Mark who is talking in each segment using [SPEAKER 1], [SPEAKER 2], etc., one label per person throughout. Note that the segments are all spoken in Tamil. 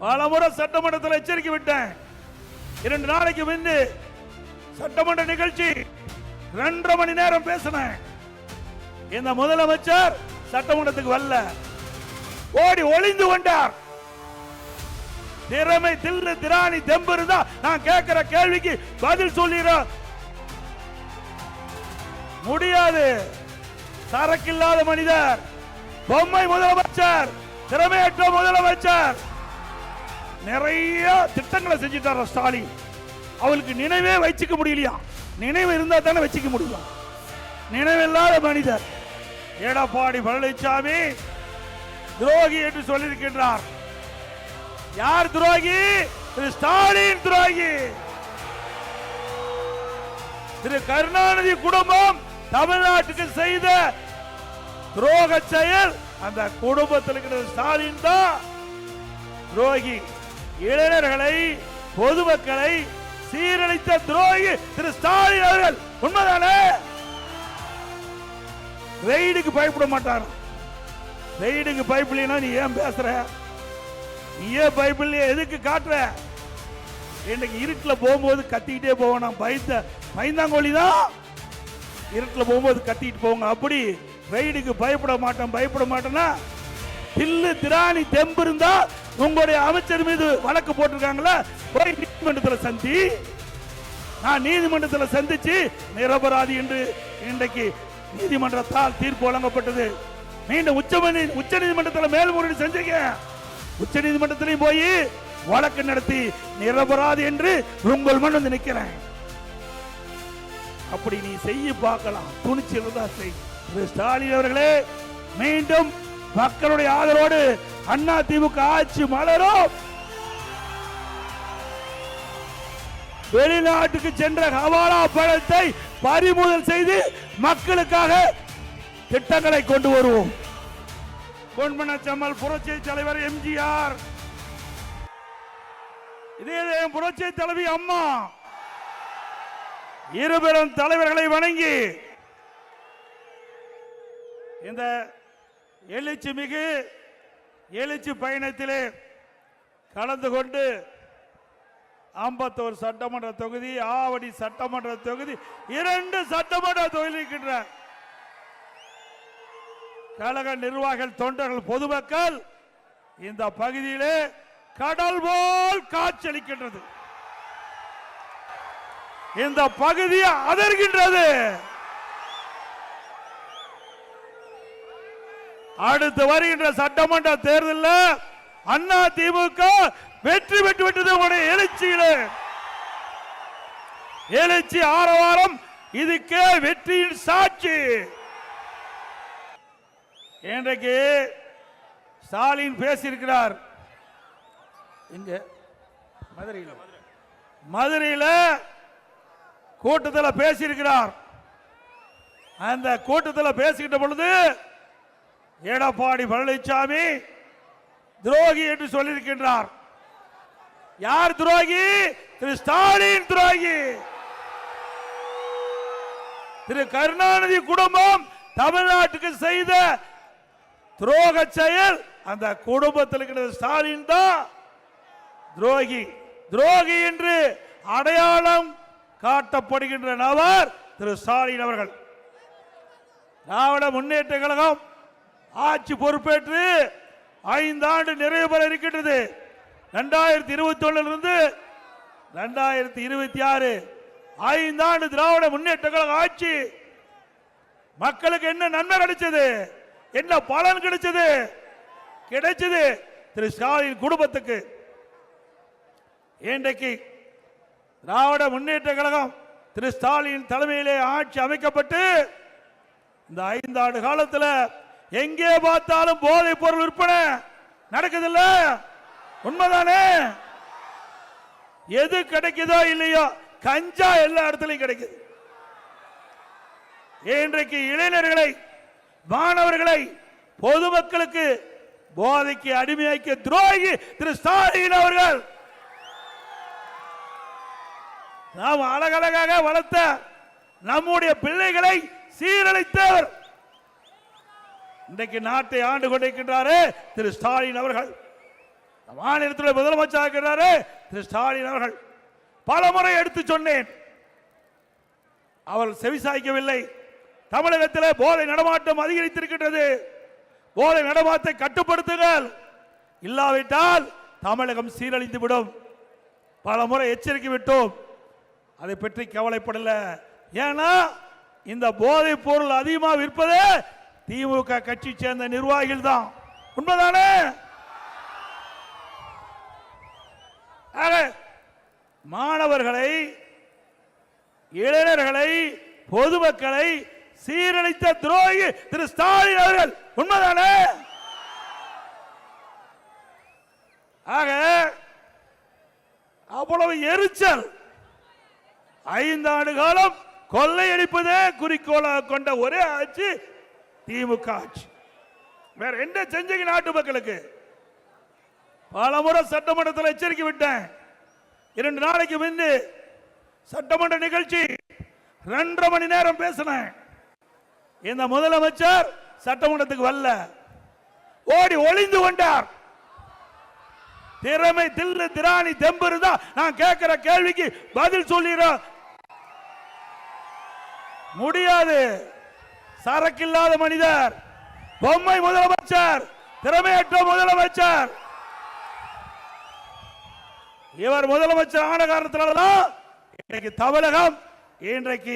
[SPEAKER 1] பலமுறை சட்டமன்றத்தில் எச்சரிக்கை விட்டேன். 2 நாளைக்கு முன்பு சட்டமன்ற நிகழ்ச்சி 2.5 மணி நேரம் பேசினேன். இந்த முதலமைச்சர் சட்டமன்றத்துக்கு வரல, ஓடி ஒளிந்து கொண்டார். திறமை தில்லு திராணி தெம்பு இருந்தா நான் கேட்கிற கேள்விக்கு பதில் சொல்லிட முடியாது. சரக்கில்லாத மனிதர், பொம்மை முதலமைச்சர், திறமையற்ற முதலமைச்சர். நிறைய திட்டங்களை செஞ்சிட்டார் ஸ்டாலின். அவளுக்கு நினைவே வச்சுக்க முடியலையா? நினைவு இருந்தா தானே வச்சுக்க முடியும். நினைவில்லாத மனிதர் எடப்பாடி பழனிசாமி துரோகி என்று சொல்லியிருக்கின்றார். யார் துரோகி? திரு ஸ்டாலின் துரோகி. திரு கருணாநிதி குடும்பம் தமிழ்நாட்டுக்கு செய்த துரோக செயல். அந்த குடும்பத்தில் இருக்கிற ஸ்டாலின் தான் துரோகி. இளைஞர்களை, பொதுமக்களை சீரழித்த துரோகி திரு ஸ்டாலின் அவர்கள். உண்மைதானே? ரெய்டுக்கு பயப்பட மாட்டார். ரெய்டுக்கு பயப்படலைன்னா நீ ஏன் பேசுற? நீ ஏன் பயப்படலையே? எதுக்கு காட்டுற? இன்னைக்கு இருட்டில் போகும்போது கத்திக்கிட்டே போவோம். பயந்தாங்கோழி தான் இருட்டில் போகும்போது கத்திக்கிட்டு போவாங்க. அப்படி ரெய்டுக்கு பயப்பட மாட்டேன்னா தில்லு திராணி தெம்பு இருந்தா உங்களுடைய அமைச்சர் மீது வழக்கு போட்டிருக்காங்களா? போய் நீதிமன்றத்தில் சந்தி. நான் நீதிமன்றத்தில் சந்திச்சு நிரபராதி என்று இன்றைக்கு நீதிமன்றத்தால் தீர்ப்பு வழங்கப்பட்டது. மீண்டும் உச்ச நீதிமன்றத்தில் மேல்முறையீடு செஞ்சிருக்கேன். உச்ச நீதிமன்றத்திலையும் போய் வழக்கு நடத்தி நிரபராதி என்று உங்கள் முன் வந்து நிற்கிறேன். அப்படி நீ செய்ய பார்க்கலாம். துணிச்சல் தான் செய். ஸ்டாலின் அவர்களே, மீண்டும் மக்களுடைய ஆதரவோடு அண்ணா திமுக ஆட்சி மலரும். வெளிநாட்டுக்கு சென்ற ஹவாலா பணத்தை பறிமுதல் செய்து மக்களுக்காக திட்டங்களை கொண்டு வருவோம். பொன்மனச்செம்மல் புரட்சி தலைவர் எம்ஜிஆர், இதே புரட்சி தலைவி அம்மா, இருபெரும் தலைவர்களை வணங்கி இந்த எழுச்சி மிகு எழுச்சி பயணத்திலே கலந்து கொண்டு 51 சட்டமன்ற தொகுதி, ஆவடி சட்டமன்ற தொகுதி, 2 சட்டமன்ற தொகுதி இருக்கின்ற கழக நிர்வாகிகள், தொண்டர்கள், பொதுமக்கள் இந்த பகுதியிலே கடல் போல் காட்சியளிக்கின்றது. இந்த பகுதியை அதர்கின்றது. அடுத்து வருகின்ற சட்டமன்ற தேர்தலில் அண்ணா திமுக வெற்றி பெற்றது. எழுச்சியிலே எழுச்சி ஆரவாரம் இதுக்கே வெற்றியின் சாட்சி. இன்றைக்கு ஸ்டாலின் பேசியிருக்கிறார். இங்க மதுரையில் கூட்டத்தில் பேசியிருக்கிறார். அந்த கூட்டத்தில் பேசிக்கிட்ட பொழுது எடப்பாடி பழனிசாமி துரோகி என்று சொல்லியிருக்கின்றார். யார் துரோகி? திரு ஸ்டாலின் துரோகி. திரு கருணாநிதி குடும்பம் தமிழ்நாட்டுக்கு செய்த துரோக செயல். அந்த குடும்பத்தில் இருக்கிற ஸ்டாலின் தான் துரோகி. துரோகி என்று அடையாளம் காட்டப்படுகின்ற நபர் திரு ஸ்டாலின் அவர்கள். திராவிட முன்னேற்ற கழகம் ஆட்சி பொறுப்பேற்று 5 ஆண்டு நிறைவு பெற இருக்கின்றது. 2021 இருந்து 2026 5 ஆண்டு திராவிட முன்னேற்ற கழக ஆட்சி. மக்களுக்கு என்ன நன்மை கிடைச்சது? என்ன பலன் கிடைச்சது? திரு ஸ்டாலின் குடும்பத்துக்கு. இன்றைக்கு திராவிட முன்னேற்ற கழகம் திரு ஸ்டாலின் தலைமையிலே ஆட்சி அமைக்கப்பட்டு இந்த 5 ஆண்டு காலத்தில் எங்கே பார்த்தாலும் போதைப் பொருள் விற்பனை நடக்குதில்ல? உண்மைதானே? எது கிடைக்குதோ இல்லையோ கஞ்சா எல்லா இடத்துலையும் கிடைக்குது. இன்றைக்கு இளைஞர்களை, மாணவர்களை, பொதுமக்களுக்கு போதைக்கு அடிமையாக்கிய துரோகி திரு ஸ்டாலின் அவர்கள். நாம் அழகழகாக வளர்த்த நம்முடைய பிள்ளைகளை சீரழித்தவர். இன்றைக்கு நாட்டை ஆண்டு கொண்டிருக்கின்றாரே திரு ஸ்டாலின் அவர்கள். மாநிலத்தில் முதலமைச்சராக இருக்கிறாரு திரு ஸ்டாலின் அவர்கள். பல முறை எடுத்து சொன்னேன், அவர் செவிசாய்க்கவில்லை. தமிழகத்தில் போதை நடமாட்டம் அதிகரித்திருக்கின்றது. போதை நடமாட்டத்தை கட்டுப்படுத்துங்கள், இல்லாவிட்டால் தமிழகம் சீரழிந்து விடும். பல முறை எச்சரிக்கை விட்டோம், அதை பற்றி கவலைப்படல. ஏன்னா இந்த போதை பொருள் அதிகமாக விற்பதே திமுக கட்சி சேர்ந்த நிர்வாகிகள் தான். உண்மைதானே? மாணவர்களை, இளைஞர்களை, பொதுமக்களை சீரழித்த துரோகி திரு ஸ்டாலின் அவர்கள். உண்மைதானே? ஆக அவ்வளவு எரிச்சல். 5 ஆண்டு காலம் கொள்ளையடிப்பதே குறிக்கோளாக கொண்ட ஒரே ஆட்சி திமுக ஆட்சி. வேற என்ன செஞ்சீங்க நாட்டு மக்களுக்கு? பல முறை சட்டமன்றத்தில் எச்சரிக்கை விட்டேன். 2 நாளைக்கு முன்பு சட்டமன்ற நிகழ்ச்சி 2.5 மணி நேரம் பேசினேன். இந்த முதலமைச்சர் சட்டமன்றத்துக்கு வரல, ஓடி ஒளிந்து கொண்டார். திறமை, தில்லு, திராணி, தெம்பு இருந்தா நான் கேட்கிற கேள்விக்கு பதில் சொல்லிட முடியாது. சரக்கில்லாத மனிதர், பொம்மை முதலமைச்சர், திறமையற்ற முதலமைச்சர். இவர் முதலமைச்சர் ஆன காரணத்தினால்தான் இன்றைக்கு தமிழகம் இன்றைக்கு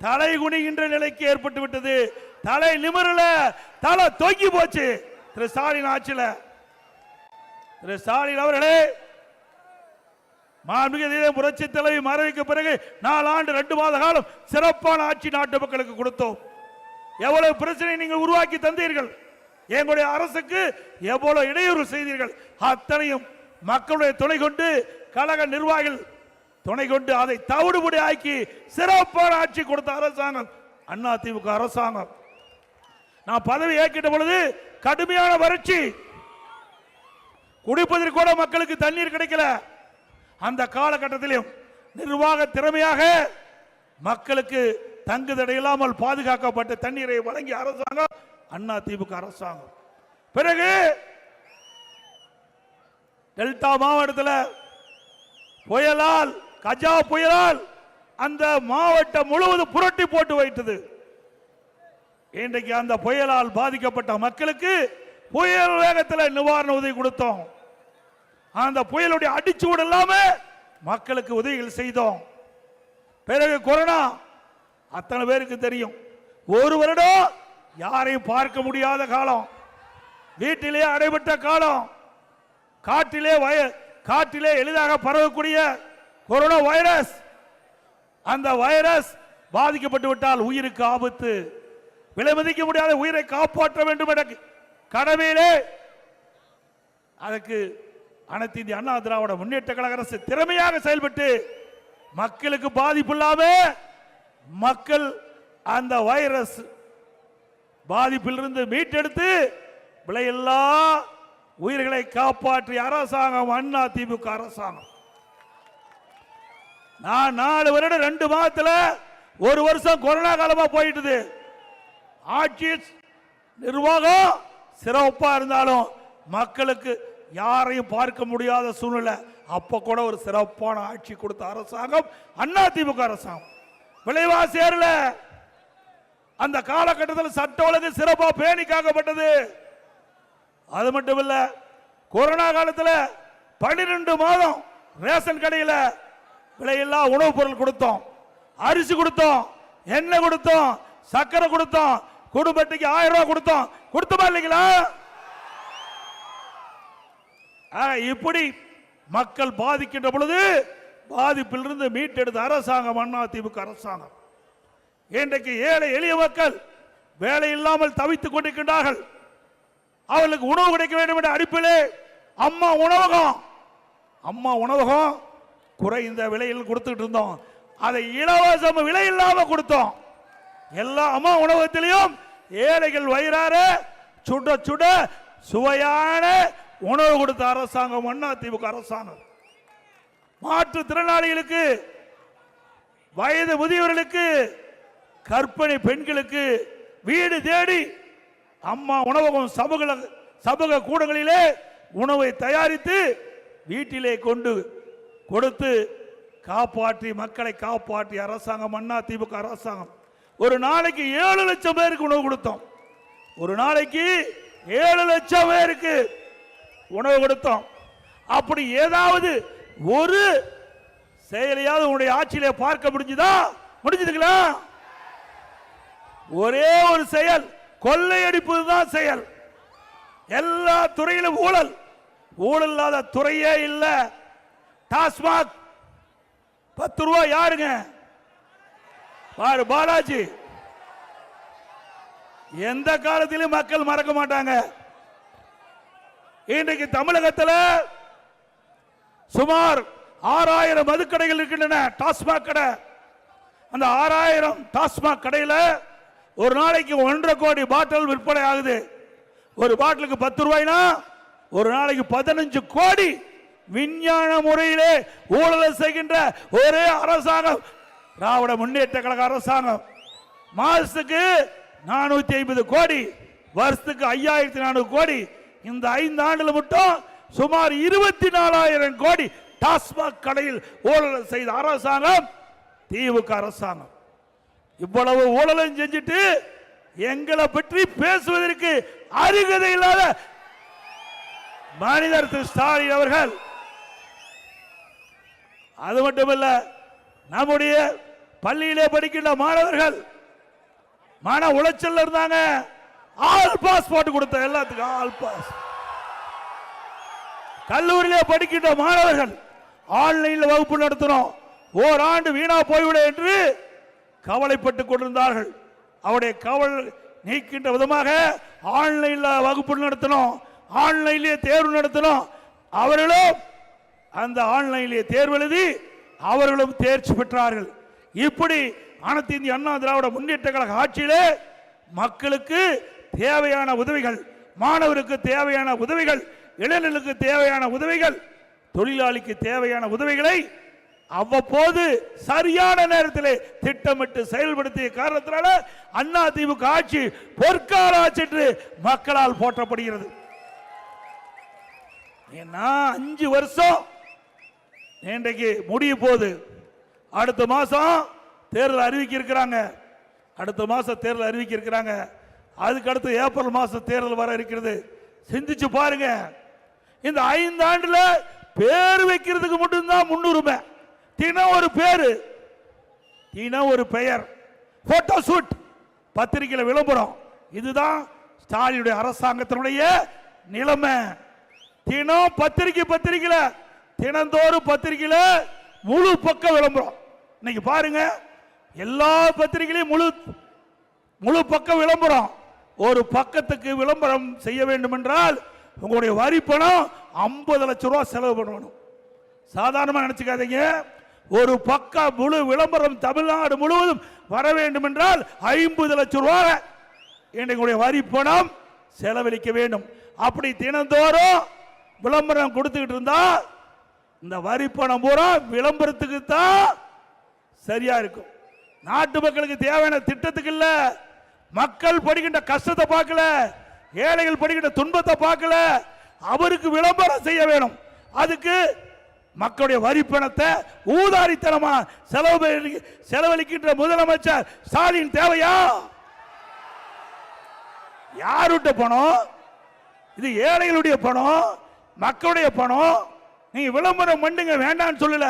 [SPEAKER 1] தலை குனிகின்ற நிலைக்கு ஏற்பட்டு விட்டது. தலை நிமிரல, தலை தொங்கி போச்சு திரு ஸ்டாலின் ஆட்சியில். திரு ஸ்டாலின் அவர்களே, மாண்புமிகு புரட்சி தலைவி மறைவுக்கு பிறகு 4 ஆண்டு 2 மாத காலம் சிறப்பான ஆட்சி நாட்டு மக்களுக்கு கொடுத்தோம். எவ்வளவு பிரச்சனை நீங்கள் உருவாக்கி தந்தீர்கள், எங்களுடைய அரசுக்கு எவ்வளவு இடையூறு செய்தீர்கள், அத்தனையும் மக்களுடைய துணை கொண்டு, கழக நிர்வாகிகள் துணை கொண்டு அதை தவிடுபடி ஆக்கி சிறப்பான ஆட்சி கொடுத்த அரசாங்கம் அதிமுக அரசாங்கம். நான் பதவி ஏற்கிட்ட பொழுது கடுமையான வறட்சி, குடிப்பதற்கு கூட மக்களுக்கு தண்ணீர் கிடைக்கல. அந்த காலகட்டத்திலும் நிர்வாக திறமையாக மக்களுக்கு தங்குதடை இல்லாமல் பாதுகாக்கப்பட்ட தண்ணீரை வழங்கிய அரசாங்கம் அதிமுக அரசாங்கம். பிறகு டெல்டா மாவட்டத்தில் புயலால், கஜா புயலால் அந்த மாவட்டம் முழுவதும் புரட்டி போட்டு வைத்தது. இன்றைக்கு அந்த புயலால் பாதிக்கப்பட்ட மக்களுக்கு புயல் வேகத்தில் நிவாரண உதவி கொடுத்தோம். அந்த புயலுடைய அடிச்சூடு இல்லாம மக்களுக்கு உதவிகள் செய்தோம். பிறகு கொரோனா, அத்தனை பேருக்கு தெரியும். 1 வருடம் யாரையும் பார்க்க முடியாத காலம், வீட்டிலே அடைபட்ட காலம், காற்றிலே எளிதாக பரவக்கூடிய கொரோனா வைரஸ். அந்த வைரஸ் பாதிக்கப்பட்டு விட்டால் உயிருக்கு ஆபத்து. விலை மதிக்க முடியாத உயிரை காப்பாற்ற வேண்டும் என்ற கடமையிலே அதற்கு அனைத்து இந்திய அண்ணா திராவிட முன்னேற்ற கழக அரசு திறமையாக செயல்பட்டு மக்களுக்கு பாதிப்பு இல்லாம மக்கள் அந்த வைரஸ் பாதிப்பிலிருந்து மீட்டெடுத்து விலையில்லா உயிர்களை காப்பாற்றிய அரசாங்கம் அதிமுக அரசாங்கம். நான் 4 வருடம் 2 மாதத்துல 1 வருஷம் கொரோனா காலமா போயிட்டு ஆட்சி நிர்வாகம் சிறப்பா இருந்தாலும் மக்களுக்கு யாரையும் பார்க்க முடியாத சூழ்நிலை. அப்ப கூட ஒரு சிறப்பான ஆட்சி கொடுத்த அரசாங்கம் அதிமுக அரசாங்கம். விலைவாசி ஏறல, அந்த காலகட்டத்தில் சட்ட ஒழுங்கு சிறப்பா பேணி காக்கப்பட்டது. அது மட்டும் இல்ல, கொரோனா காலத்தில் 12 மாதம் ரேஷன் கடையில் விலையில்லா உணவுப் பொருள் கொடுத்தோம், அரிசி கொடுத்தோம், எண்ணெய் கொடுத்தோம், சக்கரை கொடுத்தோம், குடும்பத்துக்கு 1000 ரூபாய் கொடுத்தோம். கொடுத்தோமா இல்லைங்களா? இப்படி மக்கள் பாதிக்கின்ற பொழுது பாதிப்பிலிருந்து மீட்டெடுத்த அரசாங்கம் அதிமுக அரசாங்கம். இன்றைக்கு ஏழை எளிய மக்கள் வேலை இல்லாமல் தவித்துக் கொண்டிருக்கின்றார்கள். அவர்களுக்கு உணவு கிடைக்க வேண்டும் என்ற அடிப்பிலே அம்மா உணவகம் குறைந்த விலையில் கொடுத்துட்டு இருந்தோம். அதை இலவச விலை இல்லாம கொடுத்தோம். எல்லா அம்மா உணவகத்திலையும் ஏழைகள் வயிறார சுட சுட சுவையான உணவு கொடுத்த அரசாங்கம் அதிமுக அரசாங்கம். மாற்றுத்திறனாளிகளுக்கு, வயது முதியவர்களுக்கு, கர்ப்பிணி பெண்களுக்கு வீடு தேடி அம்மா உணவகம் சமூக கூடங்களிலே உணவை தயாரித்து வீட்டிலே கொண்டு கொடுத்து காப்பாற்றி மக்களை காப்பாற்றி அரசாங்கம் அண்ணா திமுக அரசாங்கம் ஒரு நாளைக்கு 7 லட்சம் பேருக்கு உணவு கொடுத்தோம். ஒரு நாளைக்கு 7 லட்சம் பேருக்கு உணவு கொடுத்தோம். அப்படி ஏதாவது ஒரு செயலையாவது உங்களுடைய ஆட்சியிலே பார்க்க முடிஞ்சுதா? முடிஞ்சதுங்களா? ஒரே ஒரு செயல், கொள்ளையடிப்பதுதான் செயல். எல்லா துறையிலும் ஊழல், ஊழல் இல்லாத துறையே இல்ல. டாஸ்மாக் 10 ரூபாய் யாருங்க? பாரு பாலாஜி. எந்த காலத்திலும் மக்கள் மறக்க மாட்டாங்க. இன்றைக்கு தமிழகத்தில் சுமார் 6000 மதுக்கடைகள் இருக்கின்றன, டாஸ்மாக் கடை. அந்த 6000 டாஸ்மாக் கடையில் ஒரு நாளைக்கு 1.5 கோடி பாட்டில் விற்பனை ஆகுது. ஒரு பாட்டிலுக்கு 10 ரூபாய்னா ஒரு நாளைக்கு 15 கோடி விஞ்ஞான முறையிலே ஊழல் செய்கின்ற ஒரே அரசாங்கம் திராவிட முன்னேற்ற கழக அரசாங்கம். மாசத்துக்கு 450 கோடி, வருஷத்துக்கு 5400 கோடி. இந்த 5 ஆண்டுல மட்டும் சுமார் 24,000 கோடி டாஸ்மாக் கடையில் ஊழல் செய்த அரசாங்கம் திமுக அரசாங்கம். இவ்வளவு ஊழலும் செஞ்சுட்டு எங்களை பற்றி பேசுவதற்கு அருகதை இல்லாத மனிதர் திரு ஸ்டாலின் அவர்கள். அது மட்டுமல்ல, நம்முடைய பள்ளியிலே படிக்கின்ற மாணவர்கள் மன உளைச்சல் இருந்தாங்க. ஆல் பாஸ் போட்டு கொடுத்த எல்லாத்துக்கும் ஆல் பாஸ். கல்லூரியிலே படிக்கின்ற மாணவர்கள் ஆன்லைனில் வகுப்பு நடத்தினோம். ஓராண்டு வீணா போய்விட என்று கவலைப்பட்டுக் கொண்டிருந்தார்கள். அவருடைய கவலை நீக்கின்ற விதமாக ஆன்லைனில் வகுப்பு நடத்தினோம், ஆன்லைனிலே தேர்வு நடத்தினோம். அவர்களும் அந்த ஆன்லைனிலே தேர்வு எழுதி அவர்களும் தேர்ச்சி பெற்றார்கள். இப்படி அனைத்து இந்திய அண்ணா திராவிட முன்னேற்ற கழக ஆட்சியிலே மக்களுக்கு தேவையான உதவிகள், மாணவருக்கு தேவையான உதவிகள், இளைஞர்களுக்கு தேவையான உதவிகள், தொழிலாளிக்கு தேவையான உதவிகளை அவ்வப்போது சரியான நேரத்தில் திட்டமிட்டு செயல்படுத்திய காரணத்தினால அண்ணா திமுக ஆட்சி பொற்கால ஆட்சி என்று மக்களால் போற்றப்படுகிறது. 5 வருஷம் இன்றைக்கு முடிய போது. அடுத்த மாசம் தேர்தல் அறிவிக்க இருக்கிறாங்க. அடுத்த மாசம் தேர்தல் அறிவிக்க இருக்கிறாங்க. அதுக்கு அடுத்து ஏப்ரல் மாசம் தேர்தல் வர இருக்கிறது. சிந்திச்சு பாருங்க. இந்த 5 ஆண்டுல பேர் வைக்கிறதுக்கு மட்டும்தான் முன்னுரிமை. தினம் ஒரு பேரு, தினம் ஒரு பெயர், போட்டோ ஷூட், பத்திரிகையில் விளம்பரம். இதுதான் ஸ்டாலினுடைய அரசாங்கத்தினுடைய நிலைமை. தினம் பத்திரிகையில தினந்தோறும் பத்திரிகையில முழு பக்க விளம்பரம். இன்னைக்கு பாருங்க, எல்லா பத்திரிகையிலும் முழு பக்க விளம்பரம். ஒரு பக்கத்துக்கு விளம்பரம் செய்ய வேண்டும் என்றால் உங்களுடைய வரி பணம் 50 லட்சம் ரூபாய் செலவு பண்ணணும். சாதாரணமாக நினைச்சுக்காதீங்க. ஒரு பக்க முழு விளம்பரம் தமிழ்நாடு முழுவதும் வர வேண்டும் என்றால் 50 லட்சம் ரூபாய் எங்களுடைய வரி பணம் செலவழிக்க வேண்டும். அப்படி தினந்தோறும் விளம்பரம் கொடுத்துக்கிட்டு இருந்தா இந்த வரி பணம் பூரா விளம்பரத்துக்கு தான் சரியா இருக்கும். நாட்டு மக்களுக்கு தேவையான திட்டத்துக்கு இல்ல. மக்கள் படுகின்ற கஷ்டத்தை பார்க்கல, ஏழைகள் படுகின்ற துன்பத்தை பார்க்கல. அவருக்கு விளம்பரம் செய்ய வேணும். அதுக்கு மக்களுடைய வரி பணத்தை ஊதாரித்தனமா செலவழிக்கின்ற முதலமைச்சர் ஸ்டாலின் தேவையா? யாருடைய பணம் இது? ஏழைகளுடைய பணம், மக்களுடைய பணம். நீங்க விளம்பரம் பண்ணுங்க, வேண்டான்னு சொல்லல.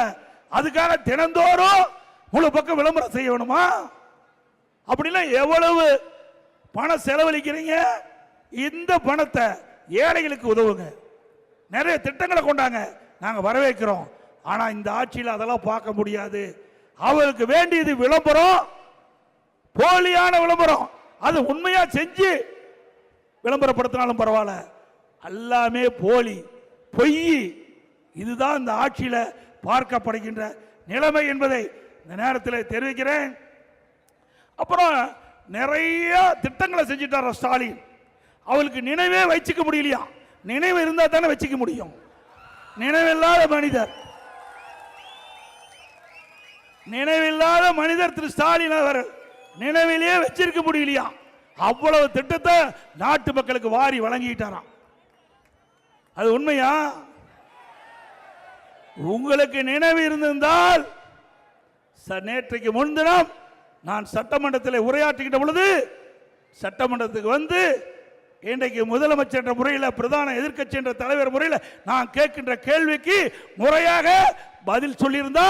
[SPEAKER 1] அதுக்காக தினந்தோறும் முழு பக்கம் விளம்பரம் செய்ய வேணுமா? அப்படின்னா எவ்வளவு பணம் செலவழிக்கிறீங்க? இந்த பணத்தை ஏழைகளுக்கு உதவுங்க. நிறைய திட்டங்களை கொண்டாங்க, நாங்க வரவேற்கிறோம். ஆனா இந்த ஆட்சியில் அதெல்லாம் பார்க்க முடியாது. அவருக்கு வேண்டியது விளம்பரம், போலியான விளம்பரம். அது உண்மையா செஞ்சு விளம்பரப்படுத்தினாலும் பரவாயில்ல, எல்லாமே போலி, பொய். இதுதான் இந்த ஆட்சியில் பார்க்கப்படுகின்ற நிலைமை என்பதை இந்த நேரத்தில் தெரிவிக்கிறேன். அப்புறம் நிறைய திட்டங்களை செஞ்சிட்டார் ஸ்டாலின். அவளுக்கு நினைவே வச்சுக்க முடியலையா? நினைவு இருந்தா தானே வச்சுக்க முடியும். நினைவில்லாத மனிதர், நினைவில்லாத மனிதர் திரு ஸ்டாலின் அவர்கள் நினைவிலேயே வச்சிருக்க முடியலையா? அவ்வளவு திட்டத்தை நாட்டு மக்களுக்கு வாரி வழங்கிட்டாராம். அது உண்மையா? உங்களுக்கு நினைவு இருந்திருந்தால் நேற்றைக்கு முன்தினம் நான் சட்டமன்றத்தில் உரையாற்றுகின்ற பொழுது சட்டமன்றத்துக்கு வந்து இன்றைக்கு முதலமைச்சர் என்ற முறையில் பிரதான எதிர்க்கட்சி என்ற தலைவர் முறையில் நான் கேட்கின்ற கேள்விக்கு முறையாக பதில் சொல்லியிருந்தா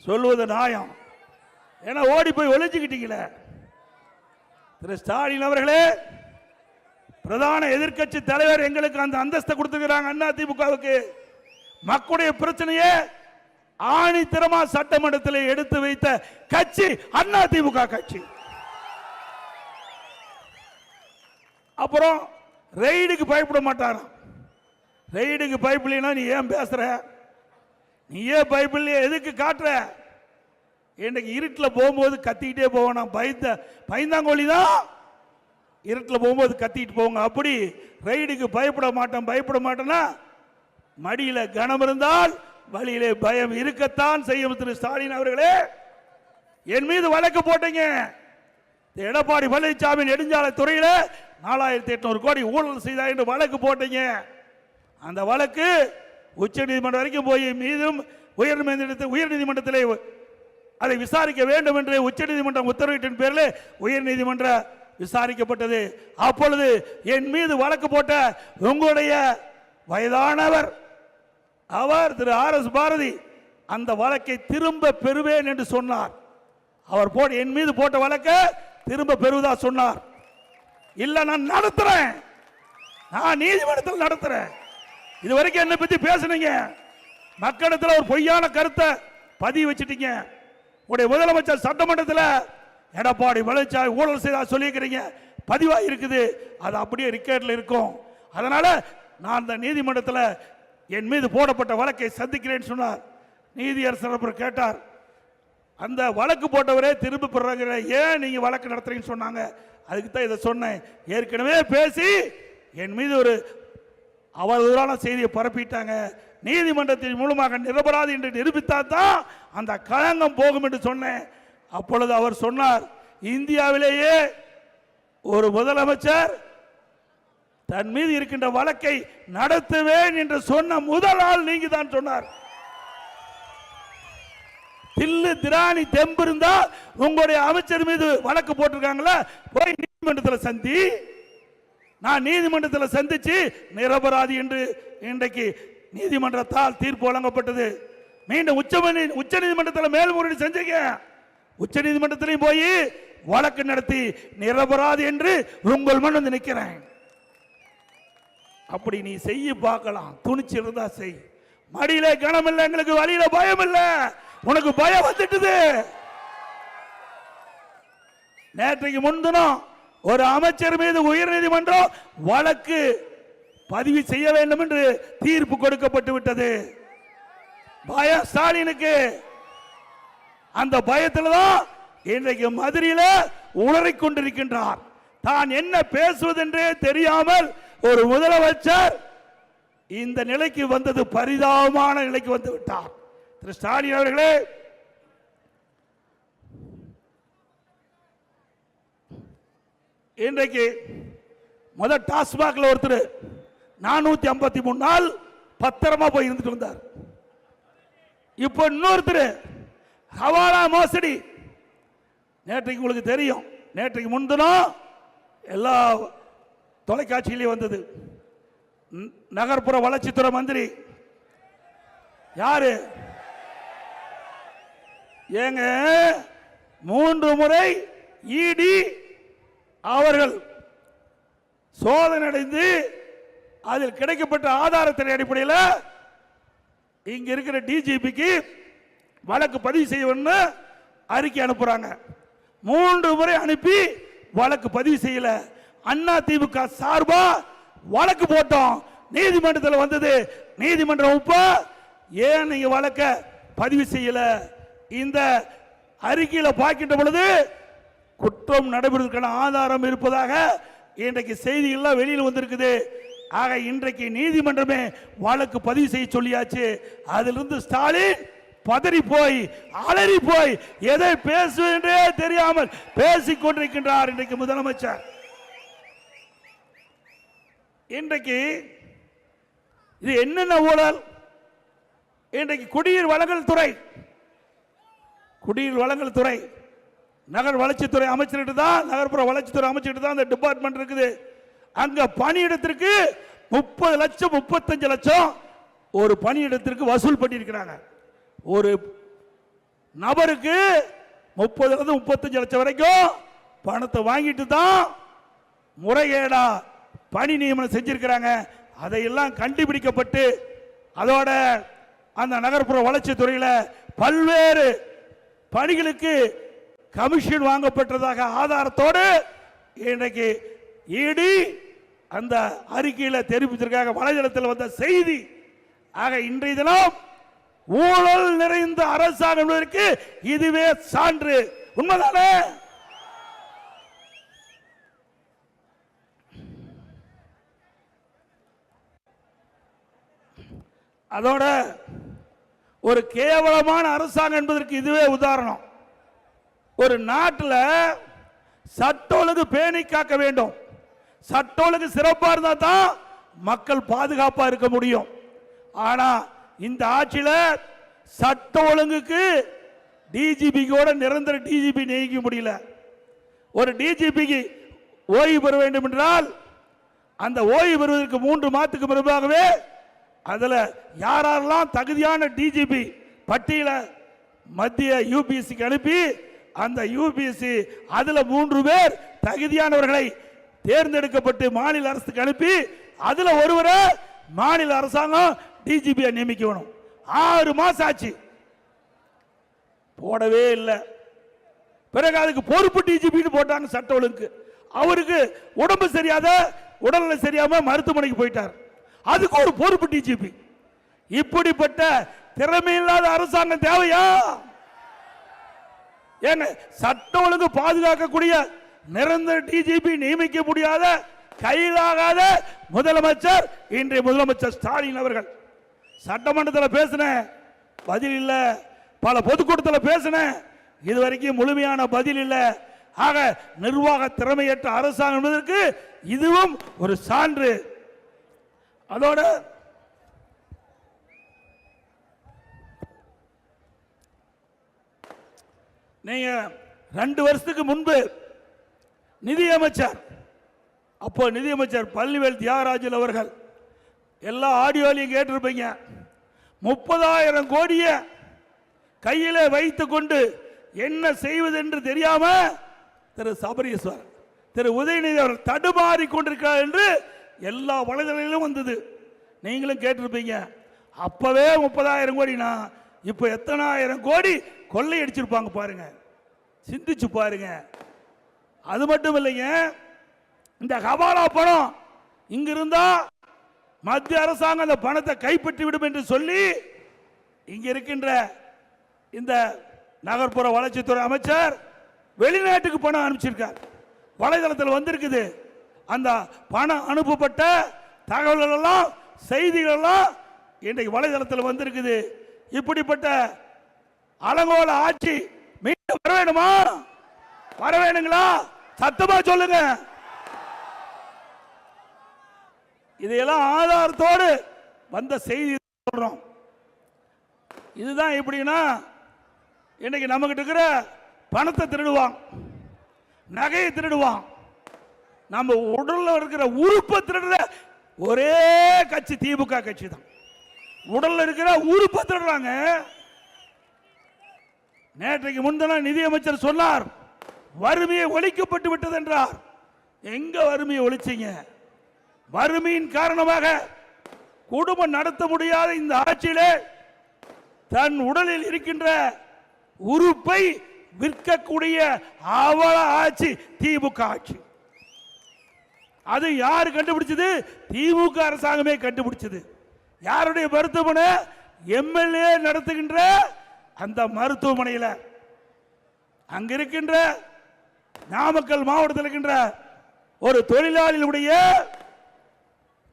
[SPEAKER 1] சொல்வது நியாயம். ஏன்னா ஓடி போய் ஒளிஞ்சுக்கிட்டீங்களே. திரு ஸ்டாலின் அவர்களே, பிரதான எதிர்க்கட்சி தலைவர் எங்களுக்கு அந்த அந்தஸ்தை கொடுத்துக்கிறாங்க. அதிமுகவுக்கு மக்களுடைய பிரச்சனையே ஆணித்தரமா சட்டமன்றத்தில் எடுத்து வைத்த கட்சி அதிமுக கட்சி. அப்புறம் ரெய்டுக்கு பயப்பட மாட்டாராம். ரெய்டுக்கு பயப்படலைன்னா நீ ஏன் பேசுற? நீ ஏன் பயப்படலையே? எதுக்கு காட்டுற? இன்னைக்கு இருட்டில் போகும்போது கத்திக்கிட்டே போவேன். பயந்தாங்கோழி தான் இருட்டில் போகும்போது கத்திட்டு போங்க. அப்படி ரெய்டுக்கு பயப்பட மாட்டேன்னா மடியில கனம் இருந்தால் வழியிலே பயம் இருக்கத்தான் செய்யும். திரு ஸ்டாலின் அவர்களே, என் மீது வழக்கு போட்டீங்க. எடப்பாடி பழனிசாமி நெடுஞ்சாலை துறையில் 4800 கோடி ஊழல் செய்தார் என்று வழக்கு போட்டீங்க. அந்த வழக்கு உச்ச நீதிமன்றம் வரைக்கும் போய் மீதும் உயர்நீதிமன்றத்தில் அதை விசாரிக்க வேண்டும் என்று உச்ச நீதிமன்றம் உத்தரவிட்டின் பேரில் உயர் நீதிமன்ற விசாரிக்கப்பட்டது. அப்பொழுது என் மீது வழக்கு போட்ட உங்களுடைய வயதானவர் அவர் திரு RS பாரதி அந்த வழக்கை திரும்ப பெறுவேன் என்று சொன்னார். அவர் என் மீது போட்ட வழக்கை திரும்ப பெறுவதா சொன்னார். இல்ல நான் நடத்துறேன், நான் நீதிமன்றத்தில் நடத்துறேன். இதுவரைக்கும் என்னை பத்தி பேசுனீங்க, மக்களிடத்தில் ஒரு பொய்யான கருத்தை பதிவு வச்சிட்டீங்க. உடைய முதலமைச்சர் சட்டமன்றத்தில் எடப்பாடி பழனிசாமி ஊழல் செய்தா சொல்லியிருக்கிறீங்க, பதிவாக இருக்குது. அது அப்படியே ரிக்கார்டில் இருக்கும். அதனால நான் அந்த நீதிமன்றத்தில் என் மீது போடப்பட்ட வழக்கை சந்திக்கிறேன் சொன்னார். நீதியரசர் கேட்டார், அந்த வழக்கு போட்டவரே திரும்ப பெறாங்க, ஏன் நீங்க வழக்கு நடத்துறீங்கன்னு சொன்னாங்க. அதுக்கு தான் இதை சொன்னேன். ஏற்கனவே பேசி என் மீது ஒரு அவதூறான செய்தியை பரப்பிட்டாங்க. நீதிமன்றத்தின் மூலமாக நிரபராதி என்று நிரூபித்தால் தான் அந்த களங்கம் போகும் என்று சொன்னேன். அப்பொழுது அவர் சொன்னார், இந்தியாவிலேயே ஒரு முதலமைச்சர் தன் மீது இருக்கின்ற வழக்கை நடத்துவேன் என்று சொன்ன முதல் ஆள் நீங்க தான் சொன்னார். தில்லு திராணி தெம்பு இருந்தா உங்களுடைய அமைச்சர் மீது வழக்கு போட்டிருக்காங்களா, போய் நீதிமன்றத்தில் சந்தி. நான் நீதிமன்றத்தில் சந்திச்சு நிரபராதி என்று இன்றைக்கு நீதிமன்றத்தால் தீர்ப்பு வழங்கப்பட்டது. மீண்டும் உச்ச நீதிமன்றத்தில் மேல்முறையீடு செஞ்சீங்க. உச்ச நீதிமன்றத்திலையும் போய் வழக்கு நடத்தி நிரபராதி என்று உங்கள் முன் வந்து நிற்கிறேன். அப்படி நீ செய்ய பார்க்கலாம், துணிச்சு இருந்தா செய். மடியில கனம் இல்லை, எங்களுக்கு வழியில பயம் இல்லை. உனக்கு பயம் வந்துட்டுது. நேற்றைக்கு முன்தினம் ஒரு அமைச்சர் மீது உயர் நீதிமன்றம் வழக்கு பதிவு செய்ய வேண்டும் என்று தீர்ப்பு கொடுக்கப்பட்டு விட்டது. பயம் ஸ்டாலினுக்கு. அந்த பயத்தில் தான் இன்றைக்கு மதுரையில் உளறிக் கொண்டிருக்கின்றார். தான் என்ன பேசுவதென்றே தெரியாமல் ஒரு முதலமைச்சர் இந்த நிலைக்கு வந்தது பரிதாபமான நிலைக்கு வந்து விட்டார். திரு ஸ்டாலின் அவர்களே, இன்றைக்கு முதல் டாஸ்மாக்ல ஒருத்தர் 453 நாள் பத்திரமா போய் இருந்துட்டு வந்தார். இப்ப இன்னொருத்தர் ஹவாலா மோசடி. நேற்றைக்கு உங்களுக்கு தெரியும், நேற்றைக்கு முன்தினம் எல்லா தொலைக்காட்சியிலே வந்தது. நகர்ப்புற வளர்ச்சித்துறை மந்திரி யாரு? ஏங்க 3 முறை இடி அவர்கள் சோதனை அடைந்து அதில் கிடைக்கப்பட்ட ஆதாரத்தின் அடிப்படையில் இங்க இருக்கிற டிஜிபிக்கு வழக்கு பதிவு செய்யணும்னு அறிக்கை அனுப்புறாங்க. 3 முறை அனுப்பி வழக்கு பதிவு செய்யல. அதிமுக சார்பா வழக்கு போட்டோம், நீதிமன்றத்தில் வந்தது. நீதிமன்றம் இப்ப ஏன் நீங்க வழக்க பதிவு செய்யல? இந்த அறிக்கையில பார்க்கின்ற பொழுது குற்றம் நடைபெறுவதற்கான ஆதாரம் இருப்பதாக இன்றைக்கு செய்திகள்லாம் வெளியில் வந்திருக்குது. ஆக இன்றைக்கு நீதிமன்றமே வழக்கு பதிவு செய்ய சொல்லியாச்சு. அதிலிருந்து ஸ்டாலின் பதறி போய் அலறி போய் எதை பேசுவதென்றே தெரியாமல் பேசிக் கொண்டிருக்கின்றார் இன்றைக்கு முதலமைச்சர். இன்றைக்கு இது என்னென்ன ஊழல்? இன்றைக்கு குடிநீர் வழங்கல் துறை நகர் வளர்ச்சித்துறை அமைச்சர்கிட்ட தான், நகர்ப்புற வளர்ச்சித்துறை அமைச்சர்கிட்ட தான் அந்த டிபார்ட்மெண்ட் இருக்குது. அங்க பணியிடத்திற்கு 30 லட்சம் 35 லட்சம் ஒரு பணியிடத்திற்கு வசூல் பண்ணியிருக்கிறாங்க. ஒரு நபருக்கு 30 35 லட்சம் வரைக்கும் பணத்தை வாங்கிட்டு தான் முறைகேடா பணி நியமனம் செஞ்சிருக்கிறாங்க. அதையெல்லாம் கண்டுபிடிக்கப்பட்டு அதோட அந்த நகர்ப்புற வளர்ச்சித்துறையில் பல்வேறு பணிகளுக்கு கமிஷன் வாங்கப்பட்டதாக ஆதாரத்தோடு இன்றைக்கு இடி அந்த அறிக்கையில் தெரிவித்திருக்காங்க, வலைதளத்தில் வந்த செய்தி. ஆக இன்றைய தினம் ஊழல் நிறைந்த அரசாங்கம் என்பதற்கு இதுவே சான்று. உண்மைதானே? அதோட ஒரு கேவலமான அரசாங்கம் என்பதற்கு இதுவே உதாரணம். ஒரு நாட்டில் சட்ட ஒழுங்கு பேணி காக்க வேண்டும். சட்ட ஒழுங்கு சிறப்பாக இருந்தால் தான் மக்கள் பாதுகாப்பாக இருக்க முடியும். ஆனா இந்த ஆட்சியில் சட்ட ஒழுங்குக்கு டிஜிபியோட நிரந்தர டிஜிபி நியமிக்க முடியல. ஒரு டிஜிபிக்கு ஓய்வு பெற வேண்டும் என்றால் அந்த ஓய்வு பெறுவதற்கு 3 மாதத்துக்கு முன்பாகவே அதில் யாரெல்லாம் தகுதியான டிஜிபி பட்டியல மத்திய யூபிஎஸ்சிக்கு அனுப்பி அந்த யூபிஎஸ்சி அதில் 3 பேர் தகுதியானவர்களை தேர்ந்தெடுக்கப்பட்டு மாநில அரசுக்கு அனுப்பி அதில் ஒருவரை மாநில அரசாங்கம் டிஜிபியை நியமிக்கணும். 6 மாசம் ஆச்சு, போடவே இல்லை. பிறகு அதுக்கு பொறுப்பு டிஜிபின்னு போட்டாங்க சட்ட ஒழுங்கு. அவருக்கு உடம்பு சரியாத உடல்நிலை சரியாம மருத்துவமனைக்கு போயிட்டார், அதுக்கு ஒரு பொறுப்பு டிஜிபி. இப்படிப்பட்ட திறமையில்லாத அரசாங்கம் தேவையா? ஏங்க சட்ட ஒழுங்கு பாதுகாக்கக்கூடிய நிரந்தர டிஜிபி நியமிக்க முடியாத கையிலாகாத முதலமைச்சர் இன்றைய முதலமைச்சர் ஸ்டாலின் அவர்கள். சட்டமன்றத்தில் பேசின பதில் இல்லை, பல பொதுக்கூட்டத்தில் பேசின இதுவரைக்கும் முழுமையான பதில் இல்லை. ஆக நிர்வாக திறமையற்ற அரசாங்கம் என்பதற்கு இதுவும் ஒரு சான்று. அதோட நீங்க 2 வருஷத்துக்கு முன்பு நிதியமைச்சர், அப்போ நிதியமைச்சர் பள்ளிவேல் தியாகராஜன் அவர்கள், எல்லா ஆடியோலையும் கேட்டிருப்பீங்க, 30,000 கோடியை கையில வைத்துக் கொண்டு என்ன செய்வது என்று தெரியாம திரு சபரீஸ்வர், திரு உதயநிதி அவர்கள் தடுமாறி கொண்டிருக்கிறார் என்று எல்லா வலைதளங்களிலும் வந்தது. நீங்களும் கேட்டிருப்பீங்க. அப்பவே 30,000 கோடினா இப்ப எத்தனை ஆயிரம் கோடி கொள்ளை அடிச்சிருப்பாங்க பாருங்க, சிந்திச்சு பாருங்க. அது மட்டும் இல்லைங்க, இந்த ஹவாலா பணம் இங்க இருந்தா மத்திய அரசாங்கம் அந்த பணத்தை கைப்பற்றி விடும் என்று சொல்லி இங்க இருக்கின்ற இந்த நகர்ப்புற வளர்ச்சித்துறை அமைச்சர் வெளிநாட்டுக்கு பணம் அனுப்பிச்சிருக்கார். வலைதளத்தில் வந்திருக்குது. அந்த பணம் அனுப்பப்பட்ட தகவல்கள் எல்லாம் செய்திகள் எல்லாம் இன்றைக்கு வலைதளத்தில் வந்திருக்குது. இப்படிப்பட்ட அலங்கோல ஆட்சி மீண்டும் வர வேணுமா? வர வேணுங்களா? சத்தமா சொல்லுங்க. இதையெல்லாம் ஆதாரத்தோடு வந்த செய்தி சொல்றோம். இதுதான் எப்படின்னா, இன்னைக்கு நம்ம கிட்ட இருக்கிற பணத்தை திருடுவான், நகையை திருடுவான், நம்ம உடல்ல இருக்கிற உறுப்பை திருடுற ஒரே கட்சி திமுக கட்சி தான். உடல்ல இருக்கிற உறுப்பை திருடுறாங்க. நேற்றைக்கு முன்தினம் நிதியமைச்சர் சொன்னார், வறுமையை ஒழிக்கப்பட்டு விட்டது என்றார். எங்க வறுமையை ஒழிச்சீங்க? வறுமையின் காரணமாக குடும்பம் நடத்த முடியாத இந்த ஆட்சியிலே தன் உடலில் இருக்கின்ற உறுப்பை விற்கக்கூடிய அவல ஆட்சி திமுக ஆட்சி. அது யாரு கண்டுபிடிச்சது? திமுக அரசாங்கமே கண்டுபிடிச்சது. யாருடைய மருத்துவமனை? எம்எல்ஏ நடத்துகின்ற அந்த மருத்துவமனையில் அங்க இருக்கின்ற நாமக்கல் மாவட்டத்தில் இருக்கின்ற ஒரு தொழிலாளியுடைய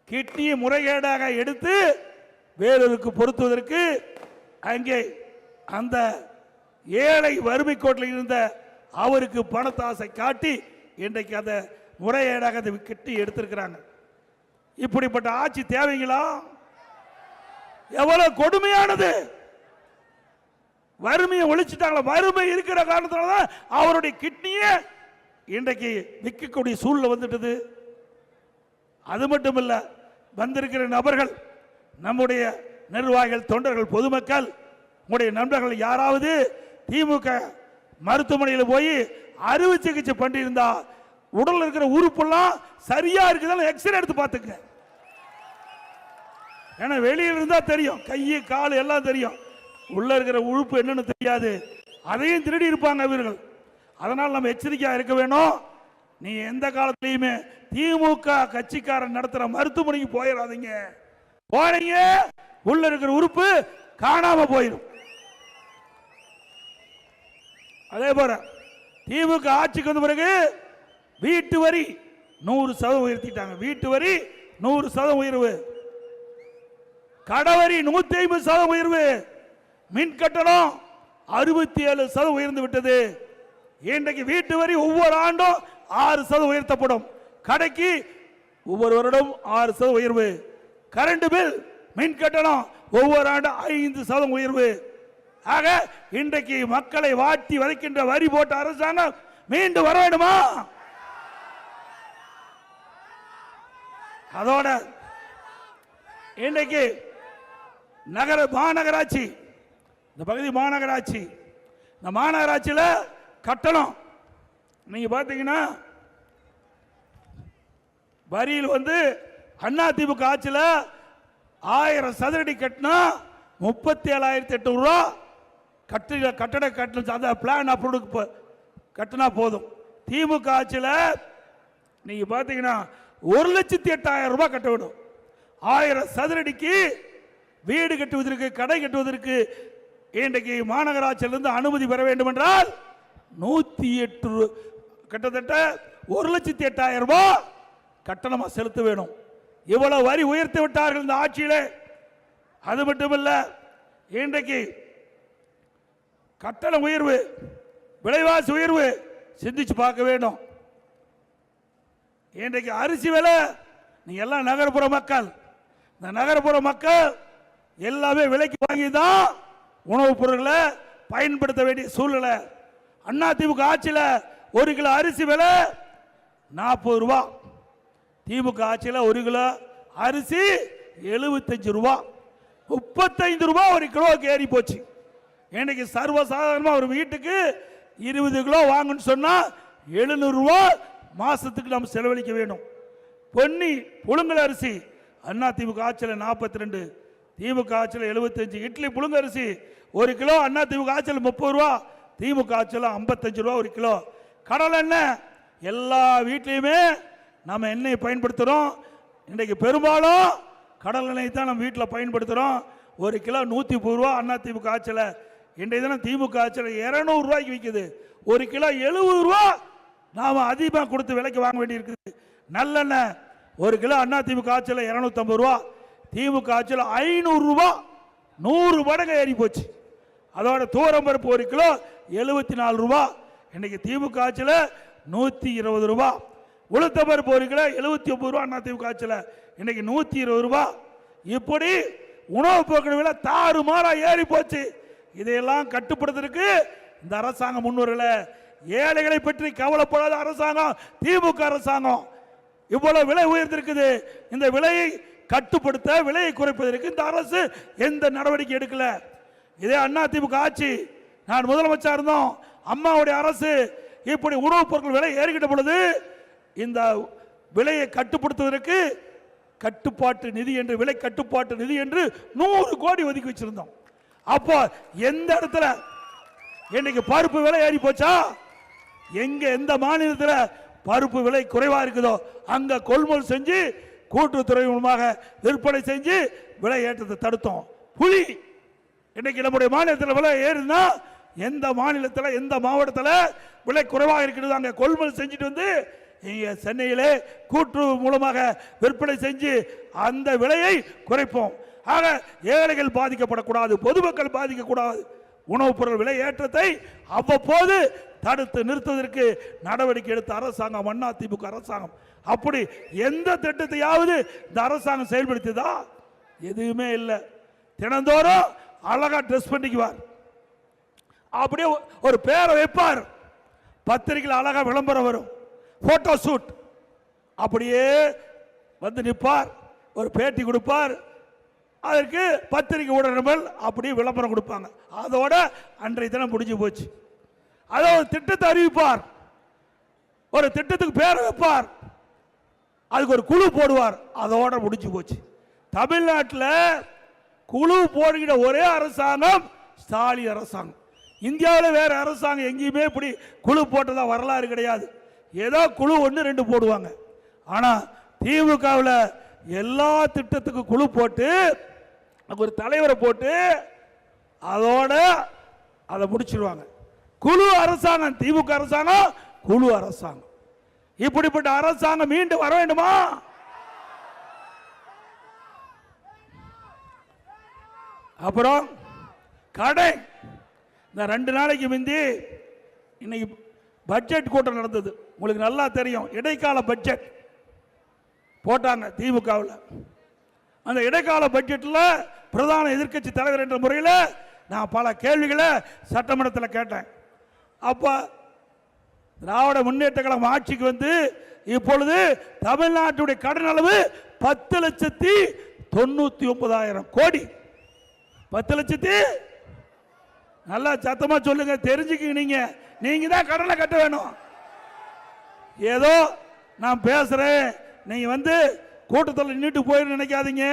[SPEAKER 1] கிட்னியை முறைகேடாக எடுத்து வேறொருக்கு பொருத்துவதற்கு அங்கே அந்த ஏழை வறுமை கோட்டில் இருந்த அவருக்கு பணத்தாசை காட்டி இன்றைக்கு அந்த முறைகேடாக அதை கிட்டி எடுத்திருக்கிறாங்க. இப்படிப்பட்ட ஆட்சி தேவைங்களா? எவ்வளவு கொடுமையானது. வறுமையை ஒழிச்சிட்டாங்களா? வறுமை இருக்கிற காரணத்தினால்தான் அவருடைய கிட்னியை இன்றைக்கு விற்கக்கூடிய சூழ்நிலை வந்துட்டது. அது மட்டும் இல்ல, வந்திருக்கிற நபர்கள், நம்முடைய நிர்வாகிகள், தொண்டர்கள், பொதுமக்கள், உங்களுடைய நண்பர்கள் யாராவது திமுக மருத்துவமனையில் போய் அறுவை சிகிச்சை பண்ணியிருந்தா உடல் இருக்கிற உறுப்பெல்லாம் சரியா இருக்குதான்னு எக்ஸ்ரே எடுத்து பார்த்துக்க. ஏன்னா வெளியில் இருந்தா தெரியும், கை கால் எல்லாம் தெரியும், உள்ள இருக்கிற உறுப்பு என்னன்னு தெரியாது. அதையும் திருடி இருப்பாங்க இவர்கள். அதனால் நம்ம எச்சரிக்கையா இருக்க வேணும். நீ எந்த காலத்திலையுமே திமுக கட்சிக்காரன் நடத்துற மருத்துவமனைக்கு போயிடாதீங்க. போனீங்க உள்ள இருக்கிற உறுப்பு காணாம போயிடும். அதே போல திமுக ஆட்சிக்கு வந்த பிறகு வீட்டு வரி 100% உயர்த்திட்டாங்க. வீட்டு வரி 100% உயர்வு, கடவரி 150% உயர்வு, மின் கட்டணம் 67% உயர்ந்து விட்டது. இன்றைக்கு வீட்டு வரி ஒவ்வொரு ஆண்டும் 6% உயர்த்தப்படும். கடைக்கு ஒவ்வொரு வருடம் 6% உயர்வு. கரண்ட் பில், மின் கட்டணம் ஒவ்வொரு ஆண்டும் 5% உயர்வு. ஆக இன்றைக்கு மக்களை வாட்டி வதைக்கின்ற வரி போட்ட அரசாங்கம் மீண்டும் வர வேண்டுமா? அதோட இன்றைக்கு மாநகராட்சி, இந்த பகுதி மாநகராட்சி, இந்த மாநகராட்சியில் கட்டணம் நீங்க பாத்தீங்கன்னா வரியில் வந்து அதிமுக ஆட்சியில் 1000 சதுரடி கட்டினா 37,800 ரூபா கட்டட கட்டணம் பிளான் அப்ரூவ் கட்டினா போதும். திமுக ஆட்சியில் நீங்க பாத்தீங்கன்னா 1,08,000 ரூபாய் கட்ட வேண்டும். 1000 சதுரடிக்கு வீடு கட்டுவதற்கு, கடை கட்டுவதற்கு இன்றைக்கு மாநகராட்சியிலிருந்து அனுமதி பெற வேண்டும் என்றால் 108 கிட்டத்தட்ட 1,08,000 ரூபாய் கட்டணமா செலுத்த வேணும். இவ்வளவு வரி உயர்த்தி விட்டார்கள் இந்த ஆட்சியிலே. அது மட்டுமல்ல, இன்றைக்கு கட்டண உயர்வு, விலைவாசி உயர்வு சிந்திச்சு பார்க்க வேண்டும். இன்றைக்கு அரிசி விலை, நீங்க எல்லாம் நகர்ப்புற மக்கள், இந்த நகர்ப்புற மக்கள் எல்லாமே விலைக்கு வாங்கி தான் உணவுப் பொருட்களை பயன்படுத்த வேண்டிய சூழ்நிலை. அதிமுக ஆட்சியில் 1 கிலோ அரிசி விலை 40 ரூபாய். திமுக ஆட்சியில் 1 கிலோ அரிசி 75 ரூபாய், 35 ரூபாய் 1 கிலோவுக்கு ஏறி போச்சு. இன்னைக்கு சர்வசாதாரணமாக ஒரு வீட்டுக்கு 20 கிலோ வாங்கன்னு சொன்னா 700 ரூபாய் மாசத்துக்கு நம்ம செலவழிக்க வேண்டும். பொன்னி புழுங்கல் அரிசி அதிமுக ஆட்சியில் 42, திமுக ஆட்சியில் 75. இட்லி புழுங்க அரிசி 1 கிலோ அதிமுக ஆட்சியில் 30 ரூபா, திமுக ஆட்சியில் 55 ரூபா 1 கிலோ. கடல் எண்ணெய் எல்லா வீட்லையுமே நம்ம எண்ணெய் பயன்படுத்துகிறோம். இன்றைக்கு பெரும்பாலும் கடல் எண்ணெய் தான் நம்ம வீட்டில் பயன்படுத்துகிறோம். 1 கிலோ 130 ரூபா அதிமுக ஆட்சியில். இன்றைய தினம் திமுக ஆட்சியில் 200 ரூபாய்க்கு விற்குது. 1 கிலோ 70 ரூபா நாம் அதிகமாக கொடுத்து விலைக்கு வாங்க வேண்டியிருக்குது. நல்லெண்ணெய் 1 கிலோ அதிமுக ஆட்சியில் 250 ரூபா, திமுக ஆட்சியில் 500 ரூபா, 100 மடங்கு ஏறி போச்சு. அதோட தூரம் பருப்பு 1 கிலோ 74 ரூபா, இன்னைக்கு திமுக ஆட்சியில் 120 ரூபா. உளுத்த பருப்பு 1 கிலோ 79 ரூபா அதிமுக ஆட்சியில், இன்னைக்கு 120 ரூபா. இப்படி உணவு பொருட்கள் விலை தாறுமாறா ஏறி போச்சு. இதையெல்லாம் கட்டுப்படுத்துறதுக்கு இந்த அரசாங்கம் முன்வரல. ஏழைகளை பற்றி கவலைப்படாத அரசாங்கம் திமுக அரசாங்கம். இவ்வளவு விலை உயர்ந்திருக்குது. இந்த விலையை கட்டுப்படுத்த, விலையை குறைப்பதற்கு இந்த அரசு எந்த நடவடிக்கை எடுக்கல. இதே அதிமுக ஆட்சி, நான் முதலமைச்சர் இருந்தோம், அம்மாவுடைய அரசு இப்படி உணவுப் பொருட்கள் விலை ஏறிக்கிட்ட பொழுது இந்த விலையை கட்டுப்படுத்துவதற்கு கட்டுப்பாட்டு நிதி என்று, விலை கட்டுப்பாட்டு நிதி என்று 100 கோடி ஒதுக்கி வச்சிருந்தோம். அப்போ எந்த இடத்துல இன்னைக்கு பருப்பு விலை ஏறி போச்சா? எங்க எந்த மாநிலத்தில் பருப்பு விலை குறைவா இருக்குதோ அங்க கொள்முதல் செஞ்சு கூட்டுறவுத்துறை மூலமாக விற்பனை செஞ்சு விலை ஏற்றத்தை தடுத்தோம். புலி இன்னைக்கு நம்முடைய மாநிலத்தில் விலை ஏறுனா எந்த மாநிலத்தில், எந்த மாவட்டத்தில் விலை குறைவாக இருக்கிறது அங்கே கொள்முதல் செஞ்சுட்டு வந்து இங்கே சென்னையிலே கூட்டுறவு மூலமாக விற்பனை செஞ்சு அந்த விலையை குறைப்போம். ஆக ஏழைகள் பாதிக்கப்படக்கூடாது, பொதுமக்கள் பாதிக்கக்கூடாது. உணவுப் பொருள் விலை ஏற்றத்தை அவ்வப்போது தடுத்து நிறுத்துவதற்கு நடவடிக்கை எடுத்த அரசாங்கம் அதிமுக அரசாங்கம். அப்படி எந்த திட்டத்தையாவது இந்த அரசாங்கம் செயல்படுத்தியதா? எதுவுமே இல்லை. தினந்தோறும் அழகா ட்ரெஸ் பண்ணிக்குவார். அப்படியே ஒரு பேரை வைப்பார். பத்திரிகையில் அழகா விளம்பரம் வரும், போட்டோ ஷூட். அப்படியே வந்து நிற்பார், ஒரு பேட்டி கொடுப்பார். அதற்கு பத்திரிகை ஊடகங்கள் அப்படியே விளம்பரம் கொடுப்பாங்க. அதோட அன்றைய தினம் முடிஞ்சு போச்சு. அதை ஒரு திட்டத்தை அறிவிப்பார், ஒரு திட்டத்துக்கு பேர் வைப்பார், அதுக்கு ஒரு குழு போடுவார். அதோட முடிஞ்சு போச்சு. தமிழ்நாட்டில் குழு போடுகிற ஒரே அரசாங்கம் ஸ்டாலின் அரசாங்கம். இந்தியாவில் வேற அரசாங்கம் எங்கேயுமே இப்படி குழு போட்டதா வரலாறு கிடையாது. ஏதோ குழு 1-2 போடுவாங்க. ஆனால் திமுகவில் எல்லா திட்டத்துக்கும் குழு போட்டு ஒரு தலைவரை போட்டு அதோட அதை முடிச்சிருவாங்க. குழு அரசாங்கம் திமுக அரசாங்கம், குழு அரசாங்கம். இப்படிப்பட்ட அரசாங்கம் மீண்டும் வர வேண்டுமா? அப்புறம் கடை. இந்த 2 நாளைக்கு முந்தி இன்னைக்கு பட்ஜெட் கூட்டம் நடந்தது. உங்களுக்கு நல்லா தெரியும். இடைக்கால பட்ஜெட் போட்டாங்க திமுகவில். அந்த இடைக்கால பட்ஜெட்டில் பிரதான எதிர்க்கட்சி தலைவர் என்ற முறையில் நான் பல கேள்விகளை சட்டமன்றத்தில் கேட்டேன். அப்போ திராவிட முன்னேற்ற கழகம் ஆட்சிக்கு வந்து இப்பொழுது தமிழ்நாட்டுடைய கடன் அளவு 10,99,000 கோடி. 10 லட்சத்தி, நல்லா சத்தமா சொல்லுங்க, தெரிஞ்சுக்க. நீங்க தான் கடனை கட்ட வேணும். ஏதோ நான் பேசுறேன், நீங்க வந்து கூட்டத்தில் நின்றுட்டு போயிரு நினைக்காதீங்க.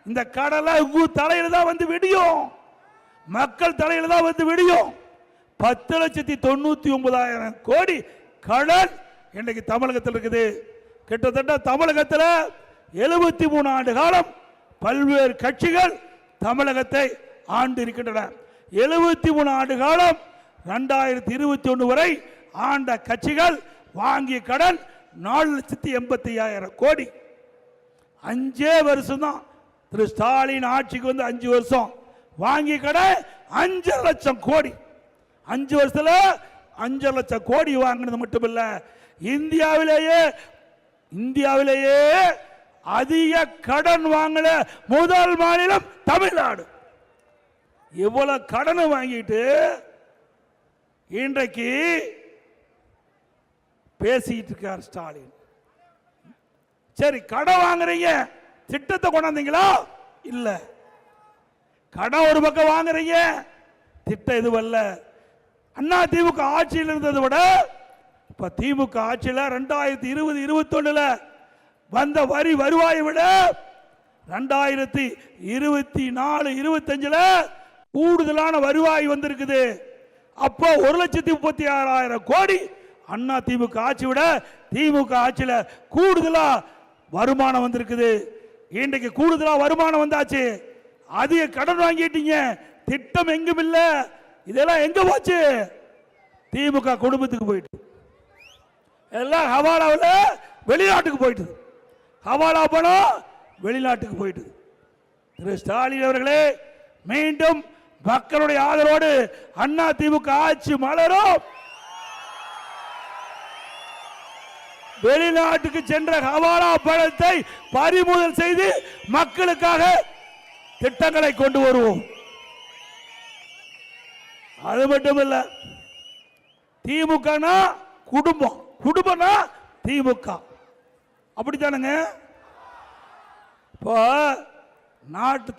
[SPEAKER 1] இந்த கடலை உங்க தலையில தான் வந்து விடியும், மக்கள் தலையில தான் வந்து விடியும். 10,99,000 கோடி கடன் இன்றைக்கு தமிழகத்தில் இருக்குது. கிட்டத்தட்ட தமிழகத்தில் 73 ஆண்டு காலம் பல்வேறு கட்சிகள் தமிழகத்தை ஆண்டு இருக்கின்றன. 73 ஆண்டு காலம் 2021 வரை ஆண்ட கட்சிகள் வாங்கிய கடன் 4,85,000 கோடி. 5 வருஷம் தான் திரு ஸ்டாலின் ஆட்சிக்கு வந்து 5 வருஷம் வாங்கிய கடன் 5 லட்சம் கோடி. 5 வருஷத்துல 5 லட்சம் கோடி வாங்கினது மட்டுமில்ல, இந்தியாவிலேயே அதிக கடன் வாங்கின முதல் மாநிலம் தமிழ்நாடு. இவ்வளவு கடன் வாங்கிட்டு இன்றைக்கு பேசிட்டு இருக்கார் ஸ்டாலின். சரி, கடன் வாங்குறீங்க, திட்டத்தை கொண்டாந்தீங்களா? இல்ல. கடன் ஒரு பக்கம் வாங்குறீங்க, திட்டம் இதுவல்ல. அண்ணா திமுக ஆட்சியில் இருந்ததை விட இப்ப திமுக ஆட்சியில் 2020-21 வந்த வருவாயை விட 2024-25 கூடுதலான வருவாய் வந்திருக்குது. அப்போ 1,36,000 கோடி அண்ணா திமுக ஆட்சி விட திமுக ஆட்சியில் கூடுதலா வருமானம் வந்திருக்குது. இன்றைக்கு கூடுதலா வருமானம் வந்தாச்சு. அதிக கடன் வாங்கிட்டீங்க, திட்டம் எங்கும் இல்ல. இதெல்லாம் எங்க போச்சு? திமுக குடும்பத்துக்கு போயிட்டு, எல்லாம் ஹவாலாவில் வெளிநாட்டுக்கு போயிட்டு, ஹவாலா பணம் வெளிநாட்டுக்கு போயிட்டு. திரு ஸ்டாலின் அவர்களே, மீண்டும் மக்களுடைய ஆதரவோடு அண்ணா திமுக ஆட்சி மலரும். வெளிநாட்டுக்கு சென்ற ஹவாலா பணத்தை பறிமுதல் செய்து மக்களுக்காக திட்டங்களை கொண்டு வருவோம். அது மட்டுமல்ல, திமுகனா குடும்பம், குடும்பம்னா திமுக, அப்படித்தானுங்க. இப்போ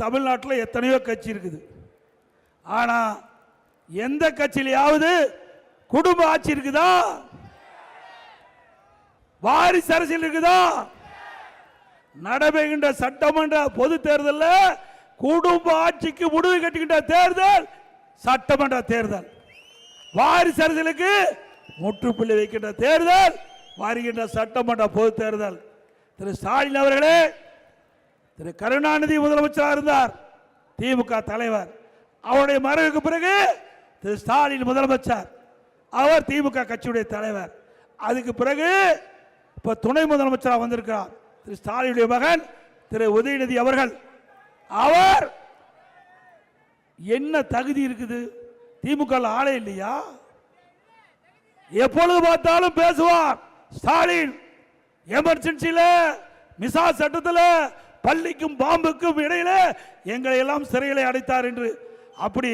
[SPEAKER 1] தமிழ்நாட்டில் எத்தனையோ கட்சி இருக்குது. ஆனா எந்த கட்சியிலாவது குடும்ப ஆட்சி இருக்குதா? வாரிசு அரசியல் இருக்குதா? நடைபெறுகின்ற சட்டமன்ற பொது தேர்தலில் குடும்ப ஆட்சிக்கு முடிவு கட்டுகின்ற தேர்தல் சட்டமன்ற தேர்தல். வாரிசு அரசியலுக்கு முற்றுப்புள்ளி வைக்கின்ற தேர்தல் வருகின்ற சட்டமன்ற பொது தேர்தல். திரு ஸ்டாலின் அவர்களே, திரு கருணாநிதி முதலமைச்சராக இருந்தார், திமுக தலைவர். அவருடைய மறைவுக்கு பிறகு திரு ஸ்டாலின் முதலமைச்சர், அவர் திமுக கட்சியுடைய தலைவர். அதுக்கு பிறகு இப்ப துணை முதலமைச்சராக வந்திருக்கிறார் திரு ஸ்டாலினுடைய மகன் திரு உதயநிதி அவர்கள். அவர் என்ன தகுதி இருக்குது? திமுக ஆளே இல்லையா? எப்பொழுது பார்த்தாலும் பேசுவார் ஸ்டாலின். எமர்ஜென்சியில், மிசா சட்டத்தில், பள்ளிக்கும் பாம்புக்கும் இடையில எங்களை எல்லாம் சிறையிலே அடைத்தார் என்று. அப்படி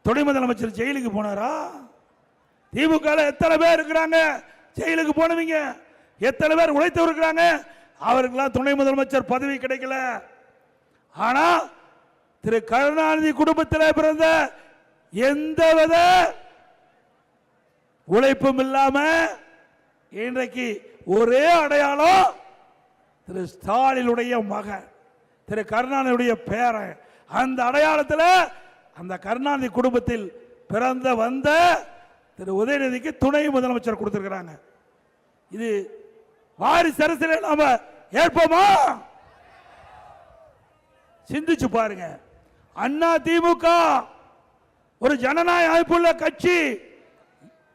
[SPEAKER 1] துணை முதலமைச்சர் ஜெயிலுக்கு போனாரா? திமுக எத்தனை பேர் இருக்கிறாங்க ஜெயிலுக்கு போனவங்க? எத்தனை பேர் உழைத்து இருக்கிறாங்க? அவருக்கெல்லாம் துணை முதலமைச்சர் பதவி கிடைக்கல. ஆனா திரு கருணாநிதி குடும்பத்தில் பிறந்த எந்தவித உழைப்பும் இல்லாம இன்றைக்கு ஒரே அடையாளம் திரு ஸ்டாலினுடைய மகன், திரு கருணாநிதியுடைய பேரன். அந்த அடையாளத்தில் அந்த கருணாநிதி குடும்பத்தில் பிறந்த வந்த திரு உதயநிதிக்கு துணை முதலமைச்சர் கொடுத்திருக்கிறாங்க. இது வாரிசு அரசியலை நாம ஏற்போமா? சிந்திச்சு பாருங்க. அண்ணா திமுக ஒரு ஜனநாயக அமைப்புள்ள கட்சி.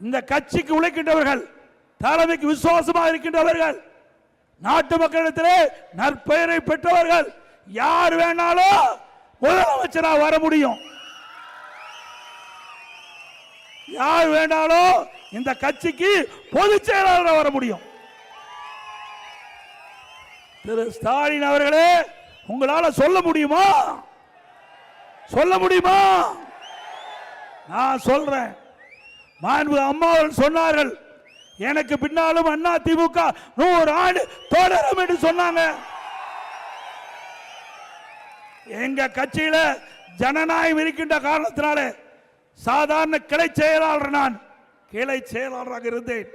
[SPEAKER 1] இந்த கட்சிக்கு உழைக்கின்றவர்கள், தலைமைக்கு விசுவாசமாக இருக்கின்றவர்கள், நாட்டு மக்களிடத்திலே நற்பெயரை பெற்றவர்கள், யார் வேணாலும் முதலமைச்சராக வர முடியும். யார் வேணாலும் இந்த கட்சிக்கு பொதுச் செயலாளராக வர முடியும். திரு ஸ்டாலின் அவர்களே, உங்களால சொல்ல முடியுமா? சொல்ல முடியுமா? நான் சொல்றேன். மாண்பு அம்மா அவர்கள் சொன்னார்கள், எனக்கு பின்னாலும் அண்ணா திமுக 100 ஆண்டு தொடரும் என்று சொன்னாங்க. எங்க கட்சியில ஜனநாயகம் இருக்கின்ற காரணத்தினால சாதாரண கிளை செயலாளர், நான் கிளை செயலாளராக இருந்தேன்.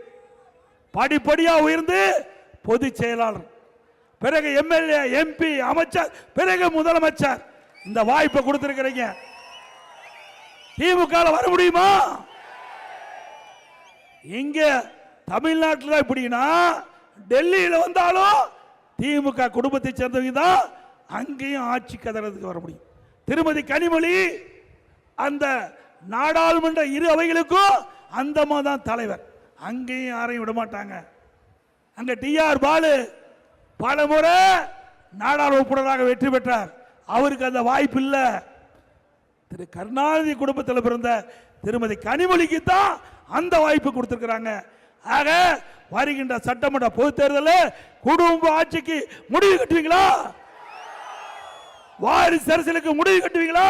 [SPEAKER 1] படிப்படியா உயர்ந்து பொதுச் செயலாளர், பிறகு எம்எல்ஏ, எம்பி, அமைச்சர், பிறகு முதலமைச்சர். இந்த வாய்ப்பை கொடுத்திருக்கிறீங்க. திமுக வர முடியுமா? இங்க தமிழ்நாட்டில் எப்படின்னா, டெல்லியில் வந்தாலும் திமுக குடும்பத்தை சேர்ந்தவங்க தான் அங்கேயும் ஆட்சி கதறதுக்கு வர முடியும். திருமதி கனிமொழி அந்த நாடாளுமன்ற இரு அவைகளுக்கும் அந்த தான் தலைவர். அங்கேயும் யாரையும் விட மாட்டாங்க. அங்க டிஆர் பாலு பல முறை நாடாளுமன்ற உறுப்பினராக வெற்றி பெற்றார். அவருக்கு அந்த வாய்ப்பு இல்லை. திரு கருணாநிதி குடும்பத்தில் பிறந்த திருமதி கனிமொழிக்கு தான் அந்த வாய்ப்பு கொடுத்திருக்கிறாங்க. ஆக வருகின்ற சட்டமன்ற பொதுத் தேர்தலில் குடும்ப ஆட்சிக்கு முடிவு கட்டுவீங்களா? வாரிசு அரசியலுக்கு முடிவு கட்டுவீங்களா?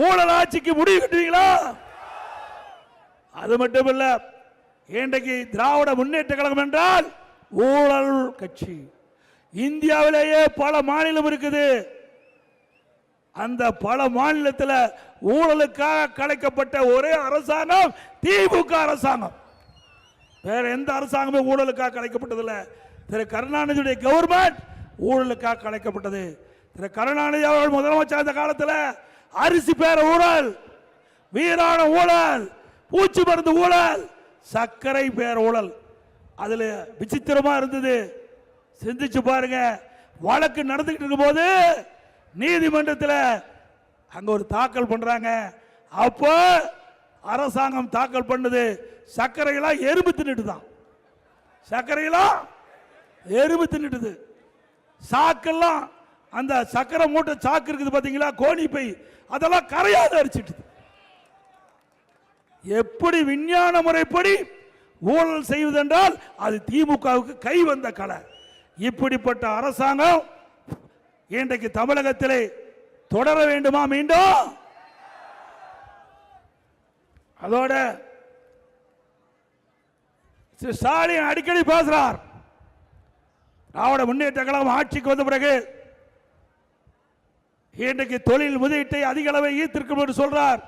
[SPEAKER 1] ஊழல் ஆட்சிக்கு முடிவு கட்டுவீங்களா? அது மட்டுமல்ல, இன்றைக்கு திராவிட முன்னேற்ற கழகம் என்றால் ஊழல் கட்சி. இந்தியாவிலேயே பல மாநிலம் இருக்குது. அந்த பல மாநிலத்தில் ஊழலுக்காக கலைக்கப்பட்ட ஒரே அரசாங்கம் திமுக அரசாங்கம். வேற எந்த அரசாங்கமே ஊழலுக்காக கலைக்கப்பட்டதில்லை. திரு கருணாநிதியுடைய கவர்மெண்ட் ஊழலுக்காக கலைக்கப்பட்டது. திரு கருணாநிதி அவர்கள் முதலமைச்சர் அந்த காலத்தில் அரிசி பேர ஊழல், வீராண ஊழல், பூச்சி மருந்து ஊழல், சர்க்கரை பேர ஊழல். அதுல விசித்திரமா இருந்தது. சிந்திச்சு பாருங்க. வழக்கு நடந்துகிட்டு இருக்கும் போது நீதிமன்றத்தில் அங்க ஒரு தாக்கல் பண்றாங்க. அப்போ அரசாங்கம் தாக்கல் பண்ணது சர்க்கரையெல்லாம் எறும்பு தின்னுட்டு தான். சர்க்கரையெல்லாம் எறும்பு தின்னுட்டுது. சாக்கெல்லாம் அந்த சக்கரை மூட்டை சாக்கு இருக்குது பாத்தீங்களா, கோணி பை, அதெல்லாம் கரையாது அரிச்சிட்டு. எப்படி விஞ்ஞான முறைப்படி ஊழல் செய்வதென்றால் அது திமுகவுக்கு கை வந்த கலை. இப்படிப்பட்ட அரசாங்கம் இன்றைக்கு தமிழகத்திலே தொடர வேண்டுமா மீண்டும்? அதோட ஸ்டாலின் அடிக்கடி பேசுறார், திராவிட முன்னேற்ற கழகம் ஆட்சிக்கு வந்த பிறகு இன்றைக்கு தொழில் முதலீட்டை அதிக அளவை ஈர்த்திருக்கும் என்று சொல்றார்.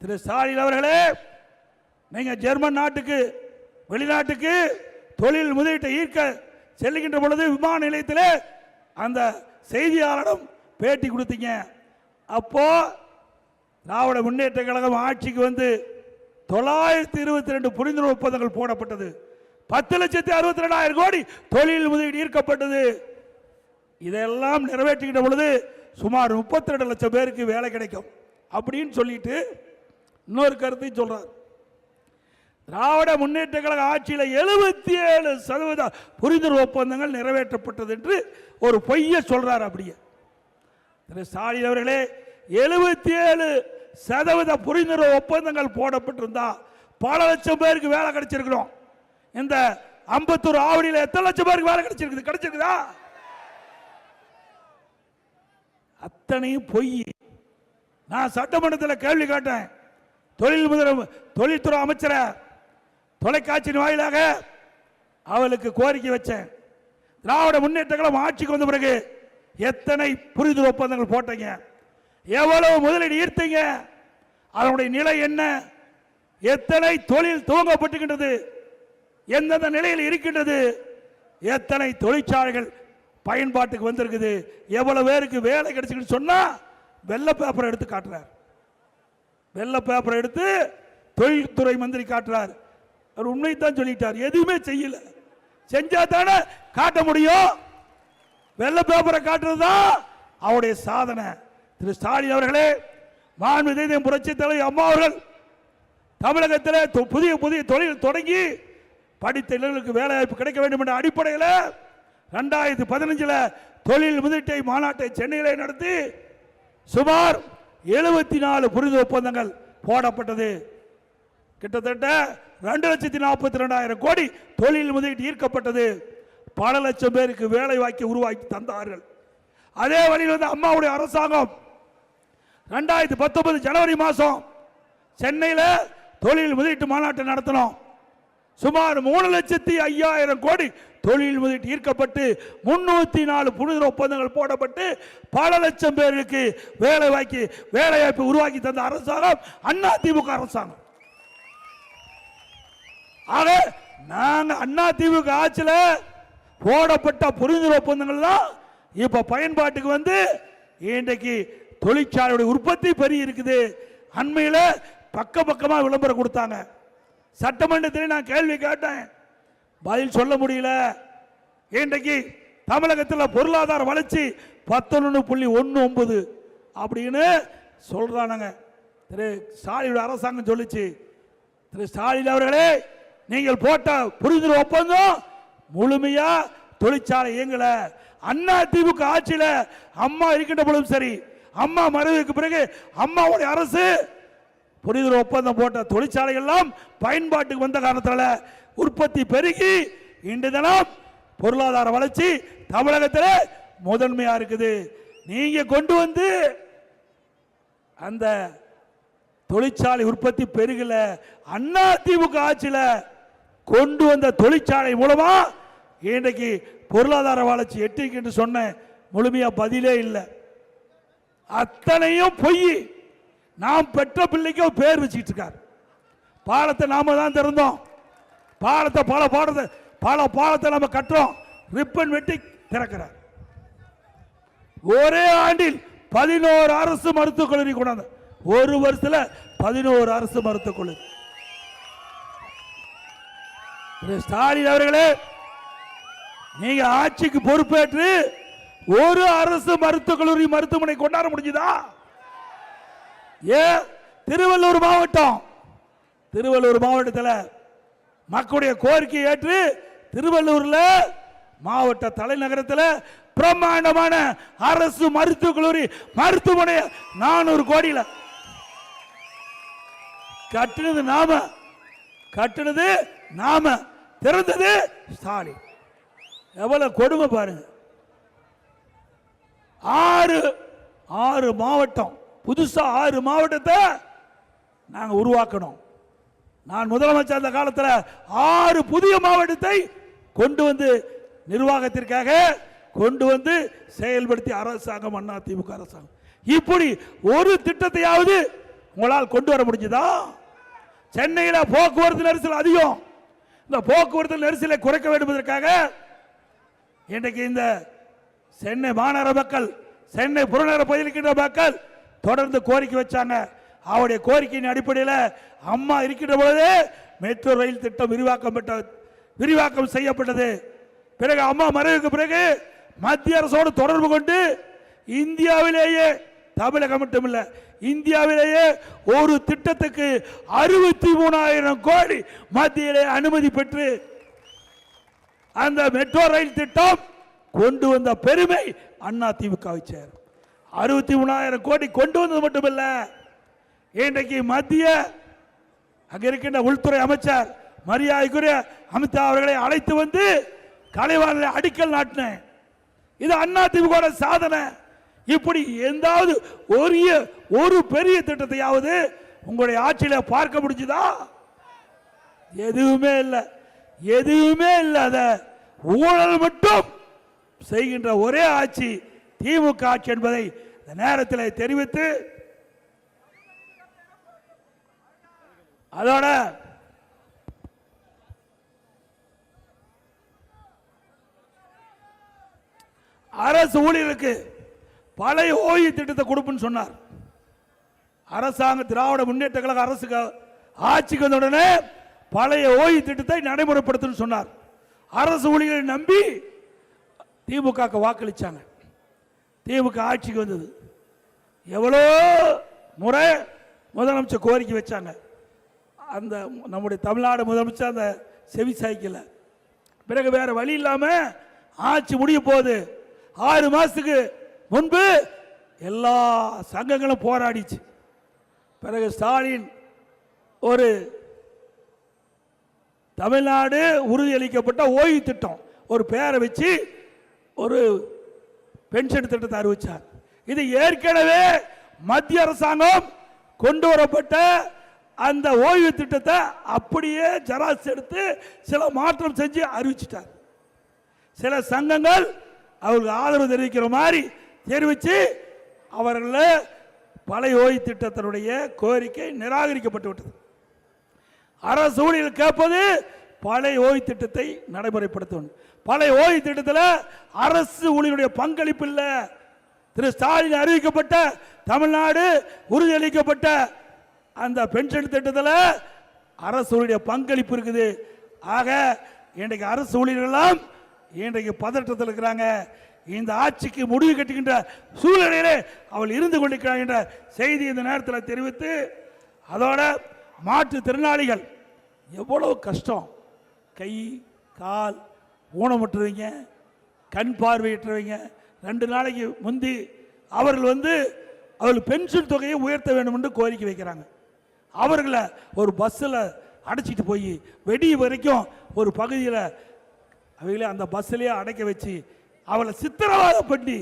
[SPEAKER 1] திரு ஸ்டாலின் அவர்களே, நீங்க ஜெர்மன் நாட்டுக்கு, வெளிநாட்டுக்கு தொழில் முதலீட்டை ஈர்க்க செல்லுகின்ற பொழுது விமான நிலையத்தில் அந்த செய்தியாளரிடம் பேட்டி கொடுத்தீங்க. அப்போ திராவிட முன்னேற்ற கழகம் ஆட்சிக்கு வந்து 922 புரிந்துணர்வு ஒப்பந்தங்கள் போடப்பட்டது. 10,62,000 கோடி தொழில் முதலீடு ஈர்க்கப்பட்டது. இதெல்லாம் நிறைவேற்றுகின்ற பொழுது சுமார் 32 லட்சம் பேருக்கு வேலை கிடைக்கும் அப்படின்னு சொல்லிட்டு இன்னொரு கருத்தையும் சொல்றார். திராவிட முன்னேற்ற கழக ஆட்சியில் 77% புரிந்துணர்வு ஒப்பந்தங்கள் நிறைவேற்றப்பட்டது என்று ஒரு பொய்யை சொல்றார். அப்படியே திரு ஸ்டாலின் அவர்களே, 77% புரிந்துணர்வு ஒப்பந்தங்கள் போடப்பட்டிருந்தா பல லட்சம் பேருக்கு வேலை கிடைச்சிருக்கிறோம். இந்த 51 ஆவடியில் எத்தனை லட்சம் பேருக்கு வேலை கிடைச்சிருக்குது? கிடைச்சிருக்குதா? அத்தனையும் பொய். நான் சட்டமன்றத்தில் கேள்வி கேட்டேன். தொழில்துறை அமைச்சரை தொலைக்காட்சியின் வாயிலாக அவளுக்கு கோரிக்கை வச்சேன். திராவிட முன்னேற்ற கழகம் ஆட்சிக்கு வந்த பிறகு எத்தனை புரிந்துணர்வு ஒப்பந்தங்கள் போட்டீங்க, எவ்வளவு முதலீடு ஈர்த்தீங்க, அதனுடைய நிலை என்ன, எத்தனை தொழில் துவங்கப்பட்டுகின்றது, எந்தெந்த நிலையில் இருக்கின்றது, எத்தனை தொழிற்சாலைகள் பயன்பாட்டுக்கு வந்திருக்குது, எவ்வளவு பேருக்கு வேலை கிடைச்சிருக்கு சொன்னா வெள்ளை பேப்பரை எடுத்து காட்டுறார். வெள்ளை பேப்பரை எடுத்து தொழில்துறை மந்திரி காட்டுறார். அவர் உண்மை தான் சொல்லிட்டார். எதுவுமே செய்யல. செஞ்சா தானே காட்ட முடியும். வெள்ளை பேப்பரை காட்டுறதுதான் அவருடைய சாதனை. திரு ஸ்டாலின் அவர்களே, மாண்புமிகு புரட்சி தலைவர் அம்மா அவர்கள் தமிழகத்தில் புதிய புதிய தொழில் தொடங்கி படித்த இளைஞர்களுக்கு வேலை வாய்ப்பு கிடைக்க வேண்டும் என்ற அடிப்படையில் 2015 தொழில் முதலீட்டை மாநாட்டை சென்னையிலே நடத்தி சுமார் 74 புரிந்துணர்வு ஒப்பந்தங்கள் போடப்பட்டது. கிட்டத்தட்ட 2,42,000 கோடி தொழில் முதலீட்டு ஈர்க்கப்பட்டது. பல லட்சம் பேருக்கு வேலை வாய்ப்பை உருவாக்கி தந்தார்கள். அதே வழியில் வந்து அம்மாவுடைய அரசாங்கம் 2019 ஜனவரி மாதம் சென்னையில் தொழில் முதலீட்டு மாநாட்டை நடத்தினோம். சுமார் 3,05,000 கோடி தொழில் முதலீட்டு ஈர்க்கப்பட்டு 304 புரிந்துணர்வு ஒப்பந்தங்கள் போடப்பட்டு பல லட்சம் பேருக்கு வேலை வாய்ப்பை உருவாக்கி தந்த அரசாங்கம் அதிமுக அரசாங்கம். ஆக நாங்க அதிமுக ஆட்சியில் போடப்பட்ட புரிந்துணர்வு ஒப்பந்தங்கள் தான் இப்ப பயன்பாட்டுக்கு வந்து இன்றைக்கு தொழிற்சாலையுடைய உற்பத்தி பெரிய இருக்குது. அண்மையில் பக்கமா விளம்பரம் கொடுத்தாங்க. சட்டமன்றத்தில் நான் கேள்வி கேட்டேன், பதில் சொல்ல முடியல. இன்றைக்கு தமிழகத்தில் பொருளாதார வளர்ச்சி 11.19 அப்படின்னு சொல்றாங்க. திரு ஸ்டாலின் அரசாங்கம் சொல்லிச்சு. திரு ஸ்டாலின் அவர்களே, நீங்கள் போட்ட புரிந்துணர்வு ஒப்பந்தம் முழுமையா தொழிற்சாலை இயங்கல. அதிமுக ஆட்சியில அம்மா இருக்கின்ற பொழுதும் சரி, அம்மா மறைவுக்கு பிறகு அம்மாவுடைய அரசு புரிந்துணர்வு ஒப்பந்தம் போட்ட தொழிற்சாலைகள் எல்லாம் பயன்பாட்டுக்கு வந்த காரணத்தால உற்பத்தி பெருகி இன்று தினம் பொருளாதார வளர்ச்சி தமிழகத்தில் முதன்மையா இருக்குது. நீங்க கொண்டு வந்து அந்த தொழிற்சாலை உற்பத்தி பெருகல. அதிமுக ஆட்சியில் கொண்டு வந்த தொழிற்சாலை மூலமா இன்றைக்கு பொருளாதார வளர்ச்சி எட்டிக்கு என்று சொன்ன முழுமையா பதிலே இல்லை. அத்தனையும் பொய். நாம் பெற்ற பிள்ளைக்கு பேர் வச்சுட்டு இருக்கார். பாலத்தை நாம தான் திறந்தோம். பல பாலத்தை நம்ம கட்டுறோம். ரிப்பன் வெட்டி திறக்கிறார். ஒரே ஆண்டில் 11 அரசு மருத்துவக் கல்லூரி கொண்டாந்து, ஒரு வருஷத்துல 11 அரசு மருத்துவக் கல்லூரி. ஸ்டாலின் அவர்களே, நீங்க ஆட்சிக்கு பொறுப்பேற்று ஒரு அரசு மருத்துவக் கல்லூரி மருத்துவமனை கொண்டாட முடிஞ்சுதா? ஏன் திருவள்ளூர் மாவட்டத்தில் மக்களுடைய கோரிக்கை ஏற்று திருவள்ளூர்ல மாவட்ட தலைநகரத்தில் பிரம்மாண்டமான அரசு மருத்துவக் கல்லூரி மருத்துவமனை 400 கோடியில் கட்டுனது நாம திறந்தது ஸ்டாலின். எவ்வளவு கொடுமை பாருங்க. 6 மாவட்டம், புதுசா 6 மாவட்டத்தை நாங்கள் உருவாக்கணும். நான் முதலமைச்சர் அந்த காலத்தில் 6 புதிய மாவட்டத்தை கொண்டு வந்து நிர்வாகத்திற்காக கொண்டு வந்து செயல்படுத்தி அரசாங்கம் அதிமுக அரசாங்கம். இப்படி ஒரு திட்டத்தையாவது உங்களால் கொண்டு வர முடிஞ்சதா? சென்னையில் போக்குவரத்து நெரிசல் அதிகம். இந்த போக்குவரத்து நெரிசலை குறைக்க வேண்டும் என்பதற்காக இன்றைக்கு இந்த சென்னை மாநகர மக்கள், சென்னை புறநகர பகுதியில் இருக்கின்ற மக்கள் தொடர்ந்து கோரிக்கை வச்சாங்க. அவருடைய கோரிக்கையின் அடிப்படையில் அம்மா இருக்கின்ற பொழுது மெட்ரோ ரயில் திட்டம் விரிவாக்கம் செய்யப்பட்டது. பிறகு அம்மா மறைவுக்கு பிறகு மத்திய அரசோடு தொடர்பு கொண்டு இந்தியாவிலேயே, தமிழகம் மட்டுமில்ல இந்தியாவிலேயே ஒரு திட்டத்துக்கு 63,000 கோடி மத்தியிலே அனுமதி பெற்று அந்த மெட்ரோ ரயில் திட்டம் கொண்டு வந்த பெருமை அதிமுகவை சேரும். 63,000 கோடி கொண்டு வந்தது மட்டுமல்ல, இன்றைக்கு மத்திய அங்க இருக்கின்ற உள்துறை அமைச்சர் மரியாதைக்குரிய அமித்ஷா அவர்களை அழைத்து வந்து கலைவாணரை அடிக்கல் நாட்டினேன். இது அதிமுக சாதனை. இப்படி எந்தாவது ஒரு பெரிய திட்டத்தையாவது உங்களுடைய ஆட்சியில பார்க்க முடிஞ்சுதா? எதுவுமே இல்லை. எதுவுமே இல்லாத ஊழல் மட்டும் செய்கின்ற ஒரே ஆட்சி திமுக ஆட்சி என்பதை இந்த நேரத்தில் தெரிவித்து, அதோட அரசு ஊழியர்களுக்கு பழைய ஓய்வு திட்டத்தை கொடுப்புன்னு சொன்னார். அரசாங்க திராவிட முன்னேற்ற கழக அரசு ஆட்சிக்கு வந்த உடனே பழைய ஓய்வு திட்டத்தை நடைமுறைப்படுத்தும் சொன்னார். அரசு ஊழியர்களை நம்பி திமுக வாக்களிச்சாங்க. திமுக ஆட்சிக்கு வந்தது. எவ்வளோ முறை முதலமைச்சர் கோரிக்கை வச்சாங்க. அந்த நம்முடைய தமிழ்நாடு முதலமைச்சர் அந்த செவி சாய்க்கல. பிறகு வேற வழி இல்லாம ஆட்சி முடிய போகுது. 6 மாசத்துக்கு முன்பு எல்லா சங்கங்களும் போராடிச்சு. பிறகு ஸ்டாலின் ஒரு தமிழ்நாடு உறுதியளிக்கப்பட்ட ஓய்வு திட்டம் ஒரு பேரை வச்சு ஒரு பென்ஷன் திட்டத்தை அறிவிச்சார். இது ஏற்கனவே மத்திய அரசாங்கம் கொண்டு வரப்பட்ட அந்த ஓய்வு திட்டத்தை அப்படியே ஜெராக்ஸ் எடுத்து சில மாற்றம் செஞ்சு அறிவிச்சிட்டார். சில சங்கங்கள் அவர்களுக்கு ஆதரவு தெரிவிக்கிற மாதிரி தெரிவித்து அவர்கள பழைய ஓய்வு திட்டத்தினுடைய கோரிக்கை நிராகரிக்கப்பட்டு விட்டது. அரசு ஊழியர்கள் கேட்பது பழைய ஓய்வு திட்டத்தை நடைமுறைப்படுத்தணும். பழைய ஓய்வு திட்டத்தில் அரசு ஊழியருடைய பங்களிப்பு இல்லை. திரு ஸ்டாலின் அறிவிக்கப்பட்ட தமிழ்நாடு உறுதியளிக்கப்பட்ட அந்த பென்ஷன் திட்டத்தில் அரசு ஊழியருடைய பங்களிப்பு இருக்குது. ஆக இன்றைக்கு அரசு ஊழியர்களெல்லாம் இன்றைக்கு பதற்றத்தில் இருக்கிறாங்க. இந்த ஆட்சிக்கு முடிவு கட்டுகின்ற சூழ்நிலையிலே அவள் இருந்து கொண்டிருக்கிறார் என்ற செய்தி இந்த நேரத்தில் தெரிவித்து, அதோட மாற்றுத்திறனாளிகள் எவ்வளவு கஷ்டம். கை கால் ஊனமுற்றவங்க, கண் பார்வையற்றவங்க 2 நாளைக்கு முந்தி அவர்கள் பென்ஷன் தொகையை உயர்த்த வேண்டும் என்று கோரிக்கை வைக்கிறாங்க. அவர்களை ஒரு பஸ்ஸில் அடைச்சிட்டு போய் வெடி வரைக்கும் ஒரு பகுதியில் அவங்களே அந்த பஸ்ஸிலேயே அடைக்க வச்சு அவளை சித்திரவதை பண்ணி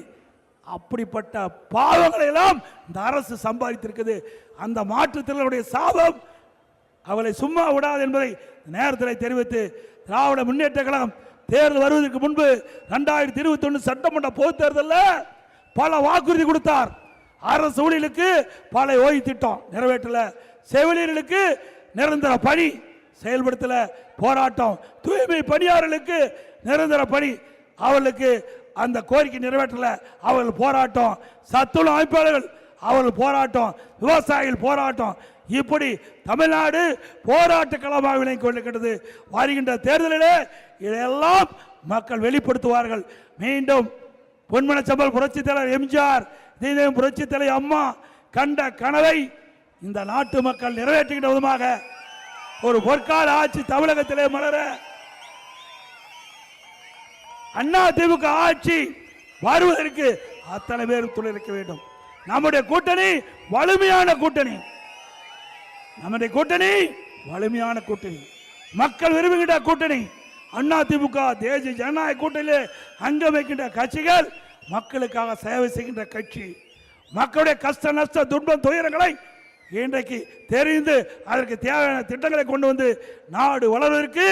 [SPEAKER 1] அப்படிப்பட்ட பாவங்களை எல்லாம் இந்த அரசு சம்பாதித்திருக்குது. அந்த மாற்றுத்திறனுடைய சாபம் அவளை சும்மா விடாது என்பதை நேரத்தில் தெரிவித்து, திராவிட முன்னேற்ற கழகம் தேர்தல் வருவதற்கு முன்பு 2021 சட்டமன்ற பொது தேர்தலில் பல வாக்குறுதி கொடுத்தார். அரசு ஊழியர்களுக்கு பல ஓய்வு திட்டம் நிறைவேற்றல, செவிலியர்களுக்கு நிரந்தர பணி செயல்படுத்தல, போராட்டம். தூய்மை பணியாளர்களுக்கு நிரந்தர பணி அவர்களுக்கு அந்த கோரிக்கை நிறைவேற்றல, அவர்கள் போராட்டம். சத்துணவு அமைப்பாளர்கள் அவர்கள் போராட்டம், விவசாயிகள் போராட்டம். இப்படி தமிழ்நாடு போராட்ட களமாக விளங்கிக் கொண்டிருக்கிறது. வருகின்ற தேர்தலிலே இதையெல்லாம் மக்கள் வெளிப்படுத்துவார்கள். மீண்டும் பொன்மனச்சம்பல் புரட்சி தலைவர் எம்ஜிஆர், புரட்சி தலைவர் அம்மா கண்ட கனவை இந்த நாட்டு மக்கள் நிறைவேற்றுகின்ற விதமாக ஒரு பொற்கால ஆட்சி தமிழகத்திலே மலர அண்ணா திமுக ஆட்சி வருவதற்கு அத்தனை பேரும் துணைக்க வேண்டும். நம்முடைய கூட்டணி வலிமையான கூட்டணி, நம்முடைய கூட்டணி வலிமையான கூட்டணி, மக்கள் விரும்புகின்ற கூட்டணி. அண்ணா திமுக தேசிய ஜனநாயக கூட்டணியிலே அங்கம் வைக்கின்ற கட்சிகள் மக்களுக்காக சேவை செய்கின்ற கட்சி. மக்களுடைய கஷ்ட நஷ்ட துன்பம் துயரங்களை இன்றைக்கு தெரிந்து அதற்கு தேவையான திட்டங்களை கொண்டு வந்து நாடு வளர்வதற்கு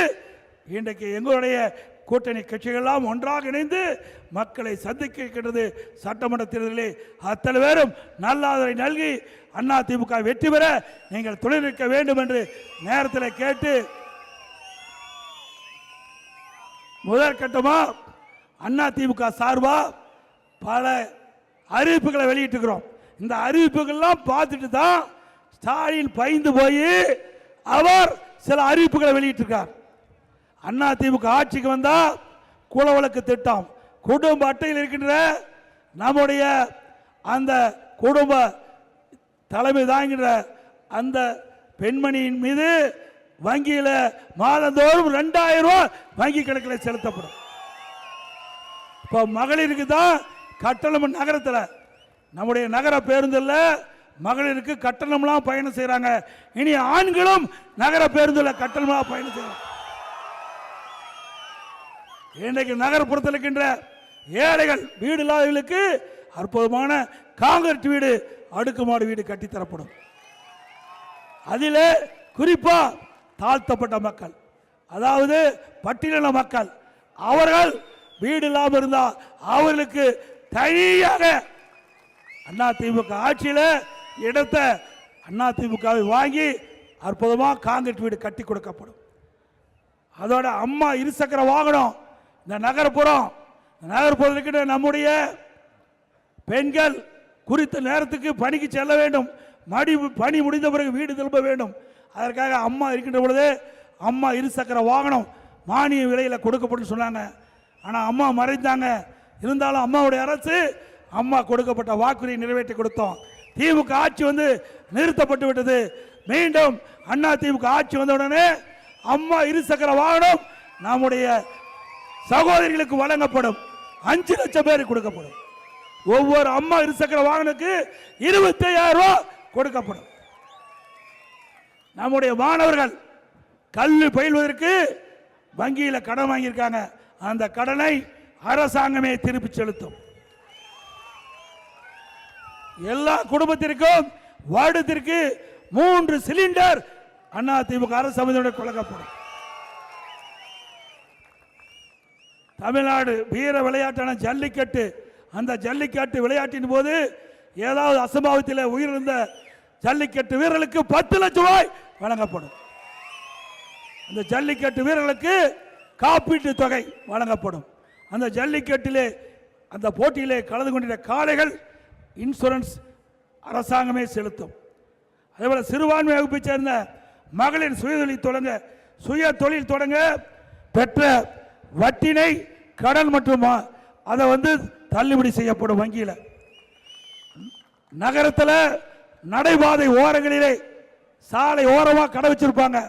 [SPEAKER 1] இன்றைக்கு எங்களுடைய கூட்டணி கட்சிகளெல்லாம் ஒன்றாக இணைந்து மக்களை சந்திக்கின்றது. சட்டமன்ற தேர்தலிலே அத்தனை பேரும் நல்ல ஆதரவை நல்கி அண்ணா திமுக வெற்றி பெற நீங்கள் துணை நிற்க வேண்டும் என்று நேரத்தில் கேட்டு, முதற்கட்டமா அண்ணா திமுக சார்பா பல அறிவிப்புகளை வெளியிட்டிருக்கிறோம். இந்த அறிவிப்புகள்லாம் பார்த்துட்டு தான் ஸ்டாலின் பயந்து போய் அவர் சில அறிவிப்புகளை வெளியிட்டிருக்கார். அண்ணா திமுக ஆட்சிக்கு வந்தா குலவழக்கு திட்டம், குடும்ப அட்டையில் இருக்கின்ற நம்முடைய அந்த குடும்ப தலைமை தாங்கின்ற அந்த பெண்மணியின் மீது வங்கியில் மாதந்தோறும் 2000 ரூபாய் வங்கி கணக்கில் செலுத்தப்படும். இப்போ மகளிருக்கு தான் கட்டணம் நகரத்தில், நம்முடைய நகர பேருந்தில் மகளிருக்கு கட்டணம்லாம் பயணம் செய்கிறாங்க. இனி ஆண்களும் நகர பேருந்தில் கட்டணம்லாம் பயணம் செய்யறாங்க. இன்றைக்கு நகர்ப்புறத்தில் இருக்கின்ற ஏழைகள் வீடு இல்லாதவர்களுக்கு அற்புதமான காங்கிரீட் வீடு, அடுக்குமாடி வீடு கட்டித்தரப்படும். அதில் குறிப்பா தாழ்த்தப்பட்ட மக்கள், அதாவது பட்டியலின மக்கள், அவர்கள் வீடு இல்லாமல் இருந்தால் அவர்களுக்கு தனியாக அதிமுக ஆட்சியில் இடத்தை அதிமுகவை வாங்கி அற்புதமாக காங்கிரீட் வீடு கட்டி கொடுக்கப்படும். அதோட அம்மா இருசக்கர வாகனம் இந்த நகர்ப்புறத்தில் நம்முடைய பெண்கள் குறித்த நேரத்துக்கு பணிக்கு செல்ல வேண்டும், பணி முடிந்த பிறகு வீடு திரும்ப வேண்டும். அதற்காக அம்மா இருக்கின்ற பொழுது அம்மா இருசக்கர வாகனம் மானிய விலையில் கொடுக்கப்படும் சொன்னாங்க. ஆனால் அம்மா மறைந்தாங்க. இருந்தாலும் அம்மாவுடைய அரசு அம்மா கொடுக்கப்பட்ட வாக்குறுதியை நிறைவேற்றி கொடுத்தோம். திமுக ஆட்சி வந்து நிறுத்தப்பட்டு விட்டது. மீண்டும் அண்ணா திமுக ஆட்சி வந்தவுடனே அம்மா இருசக்கர வாகனம் நம்முடைய சகோதரிகளுக்கு வழங்கப்படும். 5 லட்சம் பேருக்கு கொடுக்கப்படும். ஒவ்வொரு அம்மா இருசக்கர வாகனத்துக்கு 25,000 ரூபாய் கொடுக்கப்படும். நம்முடைய மாணவர்கள் கல்வி பயில்வதற்கு வங்கியில் கடன் வாங்கியிருக்காங்க. அந்த கடனை அரசாங்கமே திருப்பி செலுத்தும். எல்லா குடும்பத்திற்கும் வருடத்திற்கு 3 சிலிண்டர் அதிமுக அரசு வழங்கப்படும். தமிழ்நாடு வீர விளையாட்டான ஜல்லிக்கட்டு, அந்த ஜல்லிக்கட்டு விளையாட்டின் போது ஏதாவது அசம்பாவித்தில் உயிரிழந்த ஜல்லிக்கட்டு வீரர்களுக்கு 10 லட்சம் ரூபாய் வழங்கப்படும். அந்த ஜல்லிக்கட்டு வீரர்களுக்கு காப்பீட்டு தொகை வழங்கப்படும். அந்த ஜல்லிக்கட்டிலே அந்த போட்டியிலே கலந்து கொண்ட காளைகள் இன்சூரன்ஸ் அரசாங்கமே செலுத்தும். அதேபோல சிறுபான்மை வகுப்பை சேர்ந்த மகளிர் சுய தொழில் தொடங்க பெற்ற வட்டினை கடன் மற்றும் அதை வந்து தள்ளுபடி செய்யப்படும். வங்கியில் நகரத்தில் நடைபாதை ஓரங்களிலே சாலை ஓரமாக கடை வச்சிருப்பாங்க.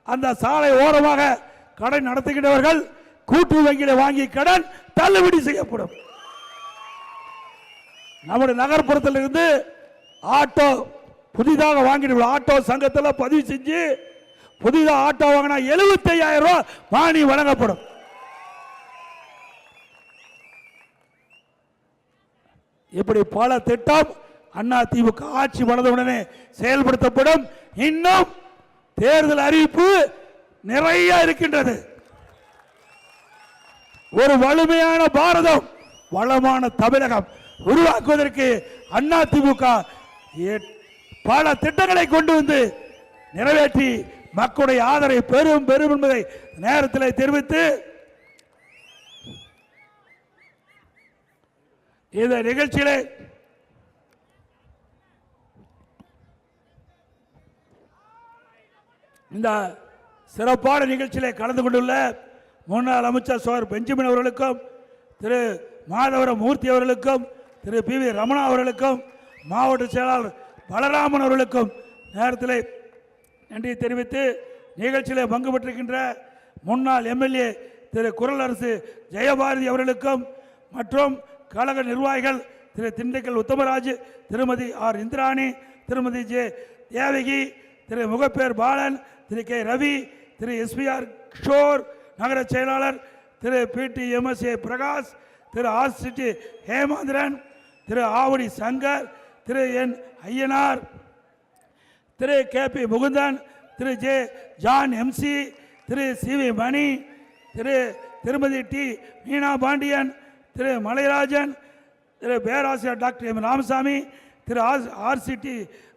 [SPEAKER 1] அந்த சாலை ஓரமாக கடை நடத்துகின்றவர்கள் கூட்டு வங்கியில வாங்கி கடன் தள்ளுபடி செய்யப்படும். நம்முடைய நகர்ப்புறத்தில் இருந்து ஆட்டோ புதிதாக வாங்கிட்டு ஆட்டோ சங்கத்தில் பதிவு செஞ்சு புதிதாக ஆட்டோ வாங்கினா 75,000 ரூபாய் மானியம் வழங்கப்படும். இப்படி பல திட்டம் அண்ணா திமுக ஆட்சி வளர்ந்தவுடனே செயல்படுத்தப்படும். இன்னும் தேர்தல் அறிவிப்பு நிறைய இருக்கின்றது. ஒரு வலிமையான பாரதம், வளமான தமிழகம் உருவாக்குவதற்கு அண்ணா திமுக பல திட்டங்களை கொண்டு வந்து நிறைவேற்றி மக்களுடைய ஆதரவை பெரும் என்பதை நேரத்தில் தெரிவித்து இந்த நிகழ்ச்சியிலே இந்த சிறப்பான நிகழ்ச்சியிலே கலந்து கொண்டுள்ள முன்னாள் அமைச்சர் சோர் பெஞ்சமின் அவர்களுக்கும் திரு மாதவரம் மூர்த்தி அவர்களுக்கும் திரு பி வி ரமணா அவர்களுக்கும் மாவட்ட செயலாளர் பலராமன் அவர்களுக்கும் நேரத்தில் நன்றி தெரிவித்து நிகழ்ச்சியிலே பங்கு பெற்றிருக்கின்ற முன்னாள் எம்எல்ஏ திரு குரலரசு ஜெயபாரதி அவர்களுக்கும் மற்றும் கழக நிர்வாகிகள் திரு திண்டுக்கல் உத்தமராஜ், திருமதி ஆர் இந்திராணி, திருமதி ஜே தேவகி, திரு முகப்பேர் பாலன், திரு கே ரவி, திரு எஸ்பிஆர் கிஷோர், நகர செயலாளர் திரு PTMSA பிரகாஷ், திரு ஆர்சிடி ஹேமந்திரன், திரு ஆவடி சங்கர், திரு என் ஐயனார், திரு KP முகுந்தன், திரு ஜே ஜான் MC, திரு CV மணி, திருமதி டி மீனா பாண்டியன், திரு மலைராஜன், திரு பேராசிரியர் டாக்டர் M ராமசாமி, திரு RCT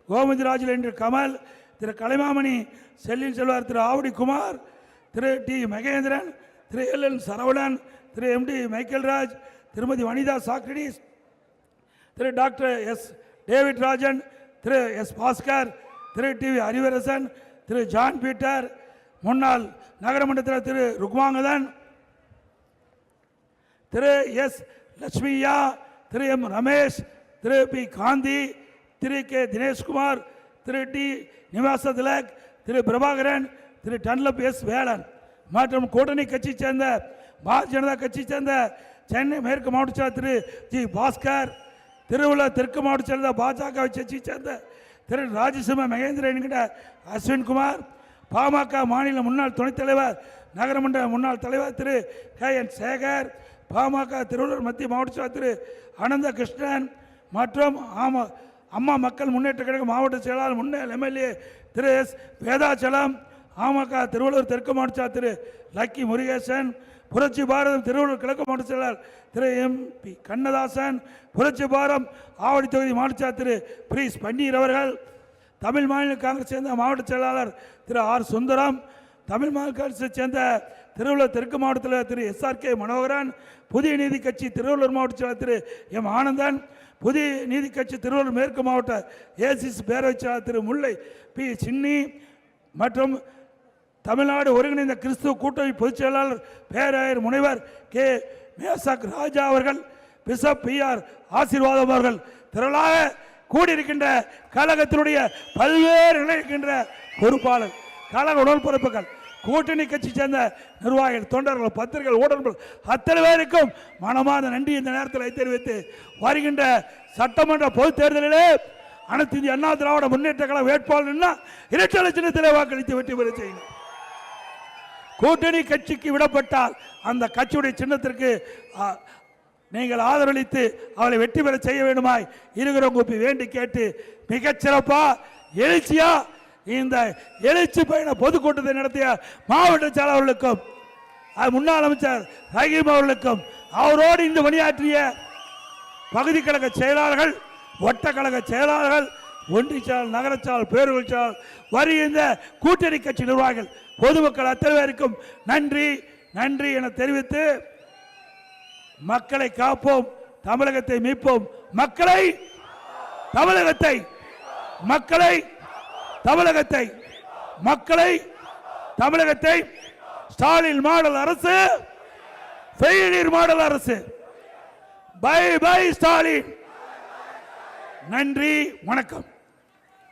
[SPEAKER 1] கோவிந்தராஜ் என்று கமல், திரு கலைமாமணி செல்லின் செல்வார், திரு ஆவடி குமார், திரு டி மகேந்திரன், திரு LN சரவணன், திரு MD மைக்கேல்ராஜ், திருமதி வனிதா சாக்ரடிஸ், திரு டாக்டர் S டேவிட் ராஜன், திரு S பாஸ்கர், திரு TV அறிவரசன், திரு ஜான் பீட்டர், முன்னாள் நகரமன்றத்தில் திரு ருக்மாங்கதன், திரு S லட்சுமியா, திரு M ரமேஷ், திரு P காந்தி, திரு K தினேஷ்குமார், திரு T நிவாச திலக், திரு பிரபாகரன், திரு டன்லப் S வேலன் மற்றும் கூட்டணி கட்சி சேர்ந்த பாரதிய ஜனதா கட்சி சேர்ந்த சென்னை மேற்கு மாவட்ட செயலர் திரு G பாஸ்கர், திருவள்ளூர் தெற்கு மாவட்ட செயலர் பாஜக கட்சியை சேர்ந்த திரு ராஜசிம்ம மகேந்திரன் என்கிற அஸ்வின்குமார், பாமக மாநில முன்னாள் துணைத் தலைவர் நகரமன்ற முன்னாள் தலைவர் திரு KN சேகர், பாமக திருவள்ளூர் மத்திய மாவட்ட செயலாளர் திரு அனந்த கிருஷ்ணன் மற்றும் அம்மா மக்கள் முன்னேற்ற கழக மாவட்ட செயலாளர் முன்னாள் எம்எல்ஏ திரு எஸ் வேதாச்சலம், பாமக திருவள்ளூர் தெற்கு மாவட்ட செயலாளர் திரு லக்கி முருகேசன், புரட்சி பாரதம் திருவள்ளூர் கிழக்கு மாவட்ட செயலாளர் திரு MP கண்ணதாசன், புரட்சி பாரதம் ஆவடி தொகுதி மாவட்ட செயலாளர் திரு பிரீஸ் பன்னீர் அவர்கள், தமிழ் மாநில காங்கிரஸ் சேர்ந்த மாவட்ட செயலாளர் திரு ஆர் சுந்தரம், தமிழ் மாநில காங்கிரஸை சேர்ந்த திருவள்ளூர் தெற்கு மாவட்டத்தில் திரு SRK மனோகரன், புதிய நீதி கட்சி திருவள்ளூர் மாவட்ட செயலாளர் திரு M ஆனந்தன், புதிய நீதி கட்சி திருவள்ளூர் மேற்கு மாவட்ட ACC பேரவை செயலாளர் திரு முல்லை P சின்னி மற்றும் தமிழ்நாடு ஒருங்கிணைந்த கிறிஸ்துவ கூட்டணி பொதுச் செயலாளர் பேராயர் முனைவர் கே மேசக் ராஜா அவர்கள், பிஷப் PR ஆசீர்வாதம் அவர்கள், திரளாக கூடியிருக்கின்ற கழகத்தினுடைய பல்வேறு நிலைக்கின்ற பொறுப்பாளர், கழக உடன்பிறப்புகள், கூட்டணி கட்சி சேர்ந்த நிர்வாகிகள், தொண்டர்கள், பத்திரிகைகள், ஊடகங்கள் அத்தனை பேருக்கும் மனமார்ந்த நன்றி இந்த நேரத்தில் தெரிவித்து வருகின்ற சட்டமன்ற பொதுத் தேர்தலிலே அனைத்து இந்திய அண்ணா திராவிட முன்னேற்ற கழக வேட்பாளர் இரட்டை சின்னத்திலே வாக்களித்து வெற்றி பெற செய்யணும். கூட்டணி கட்சிக்கு விடப்பட்டால் அந்த கட்சியுடைய சின்னத்திற்கு நீங்கள் ஆதரவளித்து அவளை வெற்றி பெற செய்ய வேண்டுமாய் இருக்கிற கூப்பி வேண்டி கேட்டு மிகச்சிறப்பா எழுச்சியா இந்த எழுச்சி பயண பொதுக்கூட்டத்தை நடத்திய மாவட்ட செயலாளர்களுக்கும் முன்னாள் அமைச்சர் ரஹீம் அவர்களுக்கும் அவரோடு இந்த பணியாற்றிய பகுதி கழக செயலாளர்கள், வட்ட கழக செயலாளர்கள், ஒன்றிய செயலாளர், நகர செயலாளர், பேரூர் செயலாளர், வருகின்ற கூட்டணி கட்சி நிர்வாகிகள், பொதுமக்கள் அத்தனை பேருக்கும் நன்றி நன்றி என தெரிவித்து மக்களை காப்போம், தமிழகத்தை மீட்போம், மக்களை தமிழகத்தை மக்களை தமிழகத்தை மக்களை தமிழகத்தை ஸ்டாலின் மாடல் அரசு, ஃபெயிலியர் மாடல் அரசு. Bye bye Stalin. நன்றி, வணக்கம்.